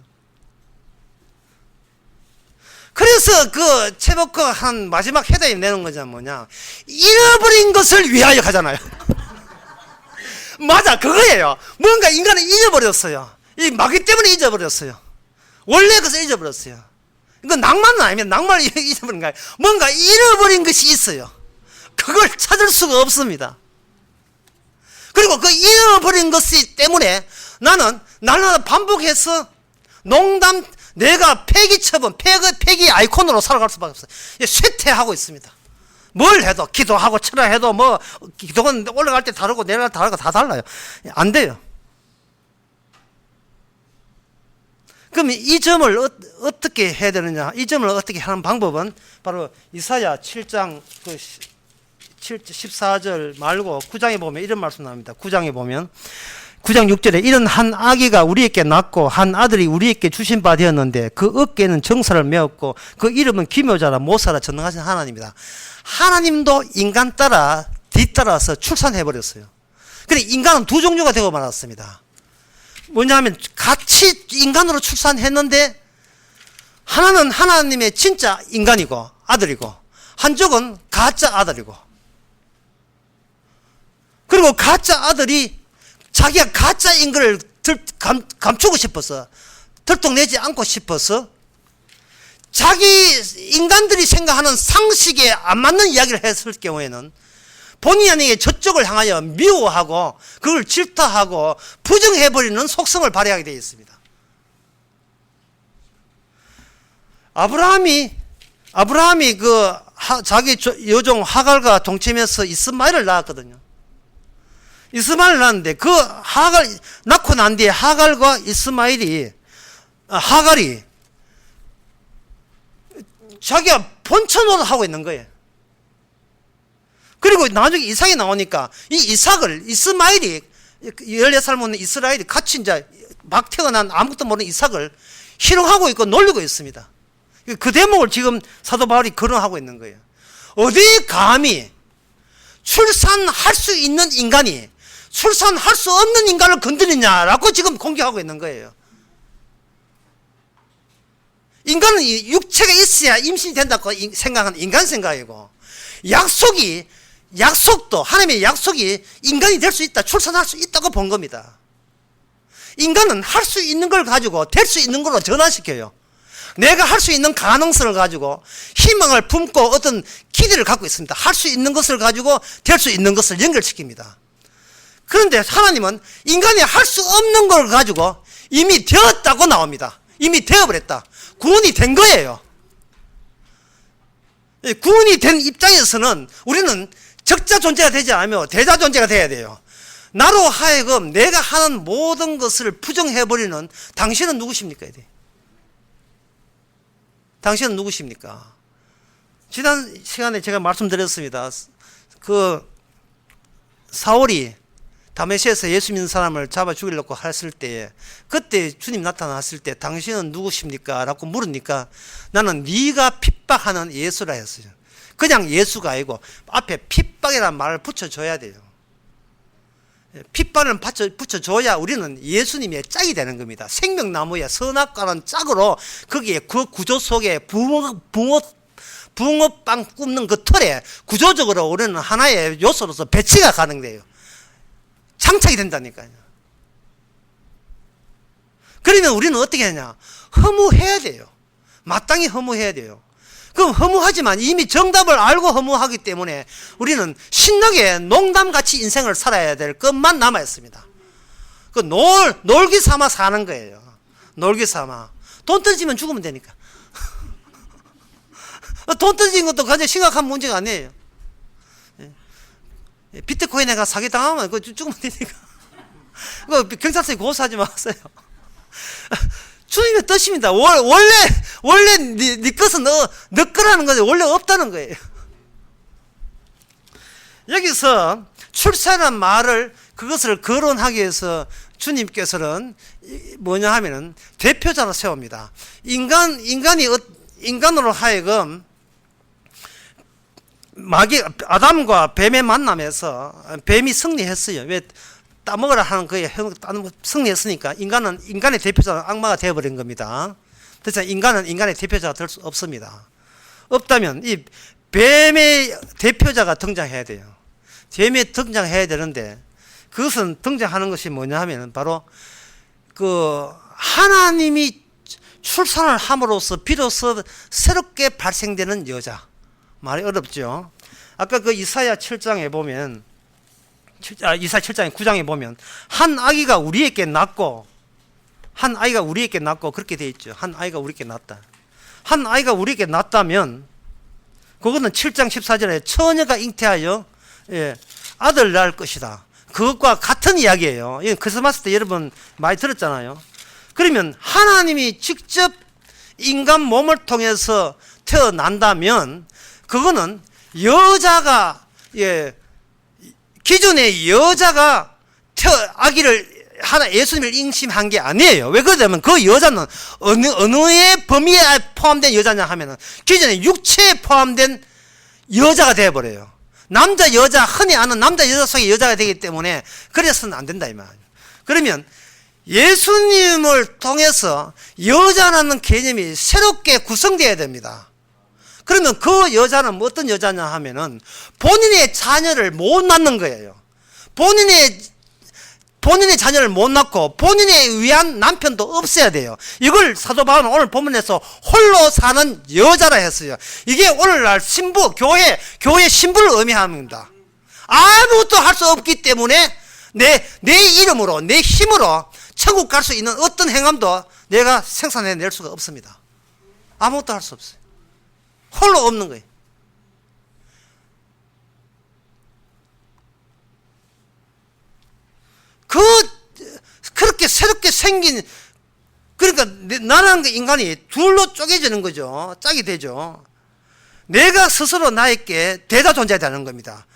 그래서 그 최복과 한 마지막 해답이 내는 거잖아. 뭐냐, 잃어버린 것을 위하여 하잖아요. 맞아, 그거예요. 뭔가 인간은 잊어버렸어요. 이 마귀 때문에 잊어버렸어요. 원래 그것을 잊어버렸어요. 이건 낭만은 아닙니다. 낭만을 잊어버린 거예요. 뭔가 잃어버린 것이 있어요. 그걸 찾을 수가 없습니다. 그리고 그 잃어버린 것이 때문에 나는 날마다 반복해서 농담, 내가 폐기 아이콘으로 살아갈 수밖에 없어요. 쇠퇴하고 있습니다. 뭘 해도, 기도하고 철야해도 뭐, 기도는 올라갈 때 다르고 내려갈 때 다르고 다 달라요. 안 돼요. 그럼 이 점을 어떻게 해야 되느냐? 이 점을 어떻게 하는 방법은 바로 이사야 7장 14절 말고 9장에 보면 이런 말씀 나옵니다. 9장에 보면 9장 6절에 이런 한 아기가 우리에게 낳고 한 아들이 우리에게 주신 바 되었는데 그 어깨에는 정사를 메었고 그 이름은 기묘자라 모사라 전능하신 하나님이다. 하나님도 인간 따라 뒤따라서 출산해버렸어요. 그런데 인간은 두 종류가 되고 말았습니다. 뭐냐면 같이 인간으로 출산했는데 하나는 하나님의 진짜 인간이고 아들이고 한쪽은 가짜 아들이고, 그리고 가짜 아들이 자기가 가짜인 걸 감추고 싶어서, 들통내지 않고 싶어서 자기 인간들이 생각하는 상식에 안 맞는 이야기를 했을 경우에는 본의 아니게 저쪽을 향하여 미워하고 그걸 질타하고 부정해버리는 속성을 발휘하게 되어 있습니다. 아브라함이 자기 여종 하갈과 동침해서 이스마엘을 낳았거든요. 이스마엘을 낳았는데 그 하갈 낳고 난 뒤에 하갈과 하갈이 자기가 본처노릇 하고 있는 거예요. 그리고 나중에 이삭이 나오니까 이 이삭을 이스마엘이 14살 먹는 이스라엘이 같이 이제 막 태어난 아무것도 모르는 이삭을 희롱하고 있고 놀리고 있습니다. 그 대목을 지금 사도 바울이 거론하고 있는 거예요. 어디 감히 출산할 수 있는 인간이 출산할 수 없는 인간을 건드리냐라고 지금 공격하고 있는 거예요. 인간은 육체가 있어야 임신이 된다고 생각하는 인간 생각이고, 약속도 하나님의 약속이 인간이 될 수 있다, 출산할 수 있다고 본 겁니다. 인간은 할 수 있는 걸 가지고 될 수 있는 걸로 전환시켜요. 내가 할 수 있는 가능성을 가지고 희망을 품고 어떤 기대를 갖고 있습니다. 할 수 있는 것을 가지고 될 수 있는 것을 연결시킵니다. 그런데 하나님은 인간이 할 수 없는 걸 가지고 이미 되었다고 나옵니다. 이미 되어버렸다. 구원이 된 거예요. 구원이 된 입장에서는 우리는 적자 존재가 되지 않으며 대자 존재가 돼야 돼요. 나로 하여금 내가 하는 모든 것을 부정해버리는 당신은 누구십니까? 당신은 누구십니까? 지난 시간에 제가 말씀드렸습니다. 그 사울이 다메섹에서 예수 믿는 사람을 잡아 죽이려고 했을 때, 그때 주님 나타났을 때 당신은 누구십니까? 라고 물으니까 나는 네가 핍박하는 예수라 했어요. 그냥 예수가 아니고 앞에 핍박이라는 말을 붙여줘야 돼요. 핍박을 붙여줘야 우리는 예수님의 짝이 되는 겁니다. 생명나무의 선악과는 짝으로 거기에 그 구조 속에 붕어빵 굽는 그 틀에 구조적으로 우리는 하나의 요소로서 배치가 가능돼요. 장착이 된다니까요. 그러면 우리는 어떻게 하냐? 허무해야 돼요. 마땅히 허무해야 돼요. 그럼 허무하지만 이미 정답을 알고 허무하기 때문에 우리는 신나게 농담같이 인생을 살아야 될 것만 남아있습니다. 그 놀기 삼아 사는 거예요. 놀기 삼아. 돈 떨어지면 죽으면 되니까. 돈 떨어진 것도 굉장히 심각한 문제가 아니에요. 비트코인에 가 사기당하면 그거 죽으면 되니까. 그거 경찰서에 고소하지 마세요. 주님의 뜻입니다. 원래 네 것은 너 거라는 거지 원래 없다는 거예요. 여기서 출세라는 말을 그것을 거론하기 위해서 주님께서는 뭐냐 하면은 대표자로 세웁니다. 인간으로 하여금 아담과 뱀의 만남에서 뱀이 승리했어요. 왜 따먹으라 하는 거에 승리했으니까 인간의 대표자는 악마가 되어버린 겁니다. 그래서 인간은 인간의 대표자가 될 수 없습니다. 없다면 이 뱀의 대표자가 등장해야 돼요. 뱀이 등장해야 되는데 그것은 등장하는 것이 뭐냐 하면 바로 그 하나님이 출산을 함으로써 비로소 새롭게 발생되는 여자. 말이 어렵죠. 아까 그 이사야 7장에 보면 이사야 7장 9장에 보면 한 아기가 우리에게 낳고 그렇게 되어 있죠. 한 아이가 우리에게 낳았다. 한 아이가 우리에게 낳았다면 그거는 7장 14절에 처녀가 잉태하여 아들 낳을 것이다. 그것과 같은 이야기예요. 이건 크리스마스 때 여러분 많이 들었잖아요. 그러면 하나님이 직접 인간 몸을 통해서 태어난다면 그거는 여자가 기존의 여자가 예수님을 임신한 게 아니에요. 왜 그러냐면 그 여자는 어느의 범위에 포함된 여자냐 하면은 기존의 육체에 포함된 여자가 되어버려요. 남자 여자 흔히 아는 남자 여자 속의 여자가 되기 때문에 그래서는 안 된다 이 말이에요. 그러면 예수님을 통해서 여자라는 개념이 새롭게 구성되어야 됩니다. 그러면 그 여자는 어떤 여자냐 하면은 본인의 자녀를 못 낳는 거예요. 본인의 자녀를 못 낳고 본인에 의한 남편도 없어야 돼요. 이걸 사도 바울은 오늘 본문에서 홀로 사는 여자라 했어요. 이게 오늘날 신부, 교회 신부를 의미합니다. 아무것도 할 수 없기 때문에 내 이름으로, 내 힘으로 천국 갈 수 있는 어떤 행함도 내가 생산해낼 수가 없습니다. 아무것도 할 수 없어요. 홀로 없는 거예요. 그렇게 새롭게 생긴, 그러니까 나라는 인간이 둘로 쪼개지는 거죠. 짝이 되죠. 내가 스스로 나에게 대가 존재하는 겁니다.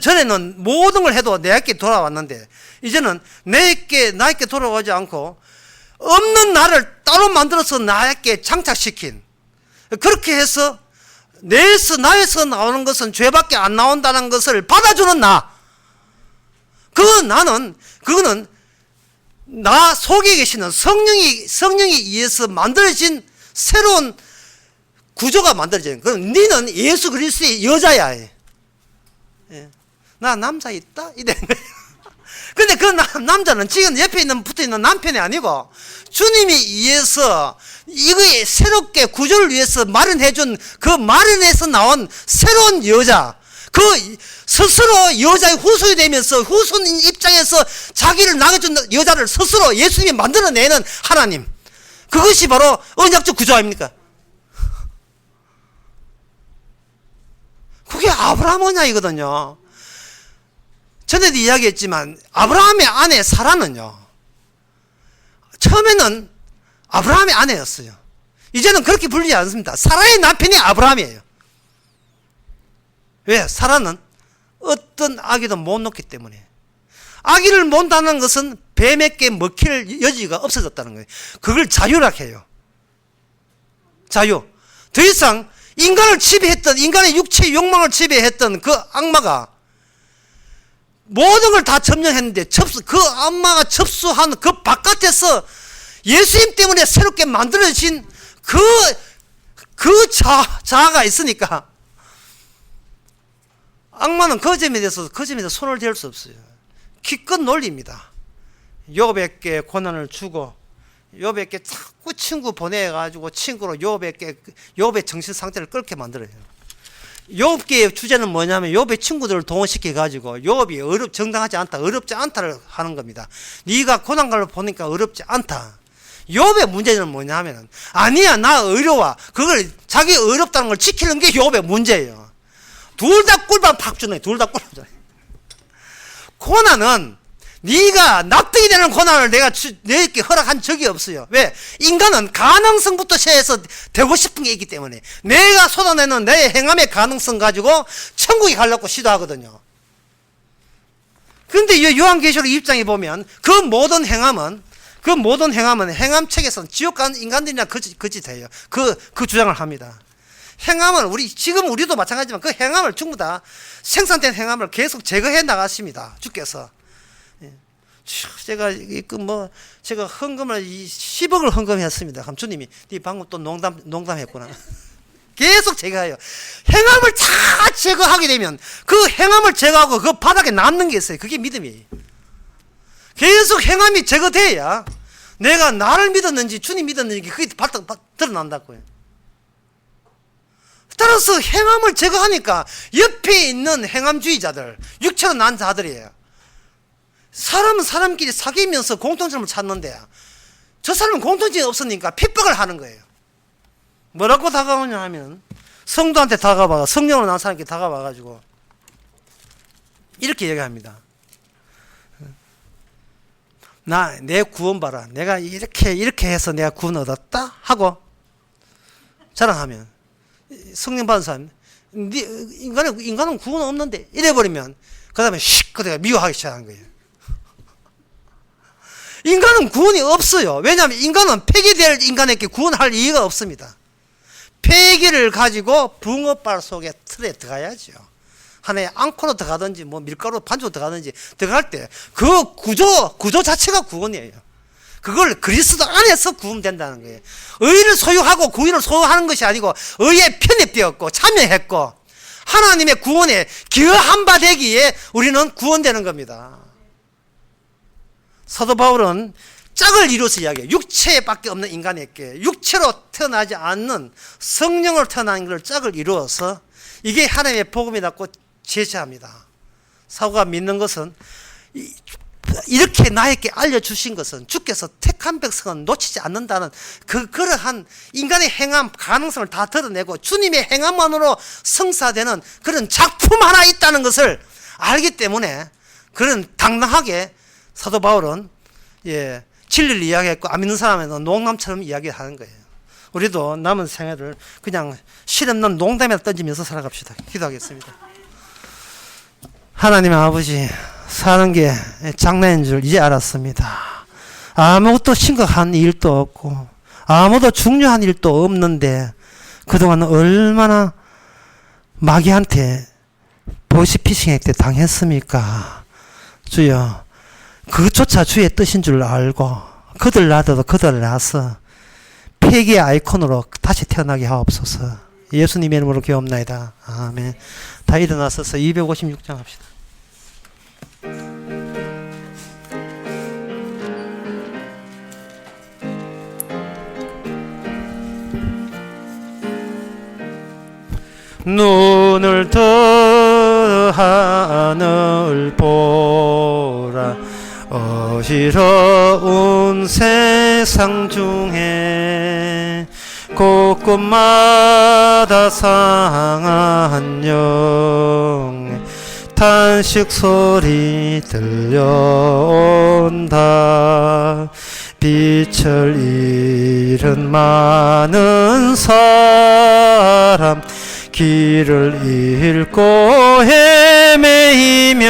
전에는 모든 걸 해도 내게 돌아왔는데, 이제는 나에게 돌아오지 않고 없는 나를 따로 만들어서 나에게 장착시킨, 그렇게 해서 나에서 나오는 것은 죄밖에 안 나온다는 것을 받아주는 나. 그거는 나 속에 계시는 성령이 의해서 만들어진 새로운 구조가 만들어지는 거예요. 너는 예수 그리스도의 여자야. 예. 나 남자 있다? 이런 거예요. 근데 그 남자는 지금 옆에 붙어 있는 남편이 아니고 주님이 위해서 이거에 새롭게 구조를 위해서 마련해준 그 마련에서 나온 새로운 여자. 그 스스로 여자의 후손이 되면서 후손 입장에서 자기를 나가준 여자를 스스로 예수님이 만들어내는 하나님. 그것이 바로 언약적 구조 아닙니까? 그게 아브라함 언약이거든요. 전에도 이야기했지만 아브라함의 아내 사라는요, 처음에는 아브라함의 아내였어요. 이제는 그렇게 불리지 않습니다. 사라의 남편이 아브라함이에요. 왜? 사라는 어떤 아기도 못 낳기 때문에. 아기를 못 낳는 것은 뱀에게 먹힐 여지가 없어졌다는 거예요. 그걸 자유라 해요. 자유. 더 이상 인간을 지배했던, 인간의 육체의 욕망을 지배했던 그 악마가 모든 걸 다 점령했는데, 그 악마가 접수한 그 바깥에서 예수님 때문에 새롭게 만들어진 자아가 있으니까 악마는 그 점에 대해서 손을 댈 수 없어요. 기껏 논리입니다. 욥에게 고난을 주고 욥에게 자꾸 친구 보내가지고 친구로 욥의 정신 상태를 끓게 만들어요. 욥의 주제는 뭐냐면 욥의 친구들을 동원시켜가지고 욥이 정당하지 않다, 어렵지 않다를 하는 겁니다. 네가 고난을 보니까 어렵지 않다. 욥의 문제는 뭐냐면 아니야, 나 어려워. 그걸 자기 어렵다는 걸 지키는 게 욥의 문제예요. 둘 다 꿀밤 팍 주네. 둘 다 꿀밤 주네. 고난은 네가 납득이 되는 고난을 내게 허락한 적이 없어요. 왜? 인간은 가능성부터 시작해서 되고 싶은 게 있기 때문에 내가 쏟아내는 내 행함의 가능성 가지고 천국에 가려고 시도하거든요. 그런데 요한계시록 입장에 보면 그 모든 행함은 행함책에서는 지옥 가는 인간들이나 거짓이에요. 그 주장을 합니다. 행함은 지금 우리도 마찬가지지만 그 행함을 전부 다 생산된 행함을 계속 제거해 나가십니다. 주께서. 제가 헌금을 10억을 헌금했습니다. 그럼 주님이 네 방금 또 농담했구나. 계속 제거해요. 행함을 다 제거하게 되면 그 행함을 제거하고 그 바닥에 남는 게 있어요. 그게 믿음이에요. 계속 행함이 제거돼야 내가 나를 믿었는지 주님 믿었는지 그게 드러난다고요. 따라서 행함을 제거하니까 옆에 있는 행함주의자들, 육체로 난 자들이에요. 사람은 사람끼리 사귀면서 공통점을 찾는데 저 사람은 공통점이 없으니까 핍박을 하는 거예요. 뭐라고 다가오냐 하면 성도한테 다가와가, 성령으로 난 사람께 다가와가지고 이렇게 얘기합니다. 내 구원 봐라. 내가 이렇게 해서 내가 구원 얻었다 하고 자랑하면 성령 받은 사람, 인간은 구원 없는데 이래버리면 그 다음에 그대가 미워하기 시작한 거예요. 인간은 구원이 없어요. 왜냐하면 인간은 폐기될 인간에게 구원할 이유가 없습니다. 폐기를 가지고 붕어발 속에 틀에 들어가야죠. 하나의 앙코로 들어가든지 밀가루 반죽으로 들어가든지 들어갈 때 그 구조 자체가 구원이에요. 그걸 그리스도 안에서 구원된다는 거예요. 의를 소유하고 구원을 소유하는 것이 아니고 의에 편입되었고 참여했고 하나님의 구원에 기여한 바 되기에 우리는 구원되는 겁니다. 사도 바울은 짝을 이루어서 이야기해요. 육체밖에 없는 인간에게 육체로 태어나지 않는 성령으로 태어난 걸 짝을 이루어서 이게 하나님의 복음이라고 제시합니다. 사도가 믿는 것은 이렇게 나에게 알려주신 것은 주께서 택한 백성은 놓치지 않는다는 그러한 인간의 행함 가능성을 다 드러내고 주님의 행함만으로 성사되는 그런 작품 하나 있다는 것을 알기 때문에 그런 당당하게 사도 바울은 진리를 이야기했고 안 믿는 사람에는 농담처럼 이야기하는 거예요. 우리도 남은 생애를 그냥 실없는 농담에 던지면서 살아갑시다. 기도하겠습니다. 하나님 아버지, 사는 게 장난인 줄 이제 알았습니다. 아무것도 심각한 일도 없고 아무도 중요한 일도 없는데 그동안 얼마나 마귀한테 보이스피싱 때 당했습니까? 주여, 그것조차 주의 뜻인 줄 알고 그들 놔둬도 그들 놔서 폐기의 아이콘으로 다시 태어나게 하옵소서. 예수님의 이름으로 기도합나이다. 아멘. 다 일어나서서 256장 합시다. 눈을 더 하늘 보라. 어지러운 세상 중에 곳곳마다 상한 영의 탄식 소리 들려온다. 빛을 잃은 많은 사람 길을 잃고 헤매이며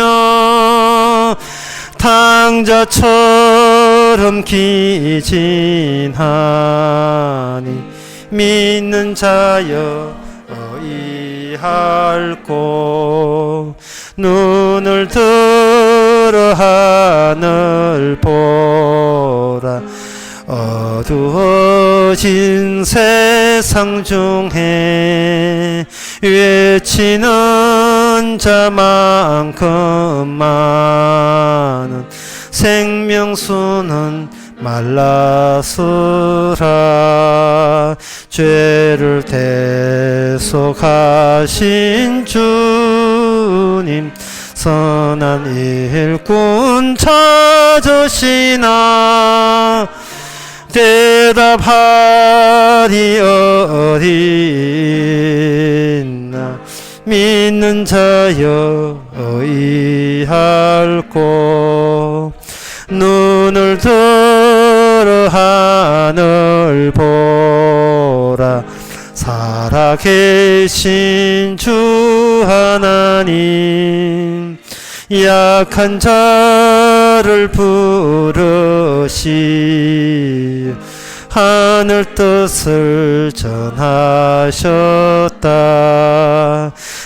탕자처럼 기진하니 믿는 자여 어이할꼬. 눈을 들어 하늘 보라. 어두워진 세상 중에 외치는 자만큼 많은 생명수는 말라서라. 죄를 대속하신 주님 선한 일꾼 찾으시나. 대답하리 어딨나. 믿는 자여 어이할꼬. 눈을 들어 하늘 보라. 살아계신 주 하나님 약한 자를 부르시 하늘 뜻을 전하셨다.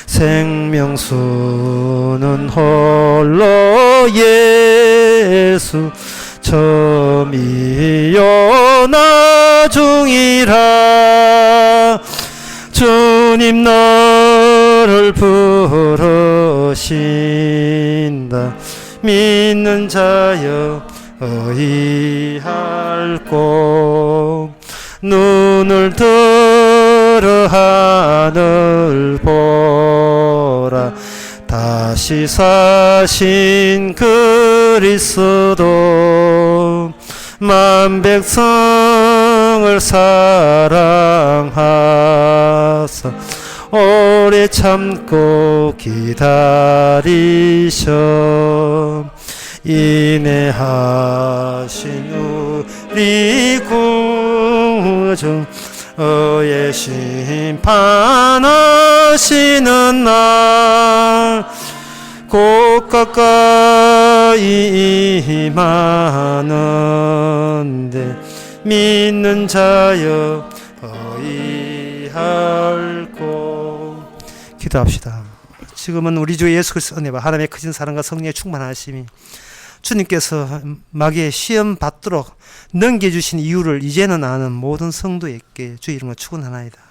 생명수는 홀로 예수 처음이요 나중이라. 주님 너를 부르신다. 믿는 자여 어이할꼬. 눈을 들어 하늘 보라. 다시 사신 그리스도 만 백성을 사랑하사 오래 참고 기다리셔 인내하신 우리 구주 의의 심판하시는 날 곧 가까이 임하는데 믿는 자여 어이할꼬. 기도합시다. 지금은 우리 주 예수 그리스도의 은혜와 하나님의 크신 사랑과 성령의 충만하심이 주님께서 마귀의 시험 받도록 넘겨주신 이유를 이제는 아는 모든 성도에게 주의 이름으로 축원하나이다.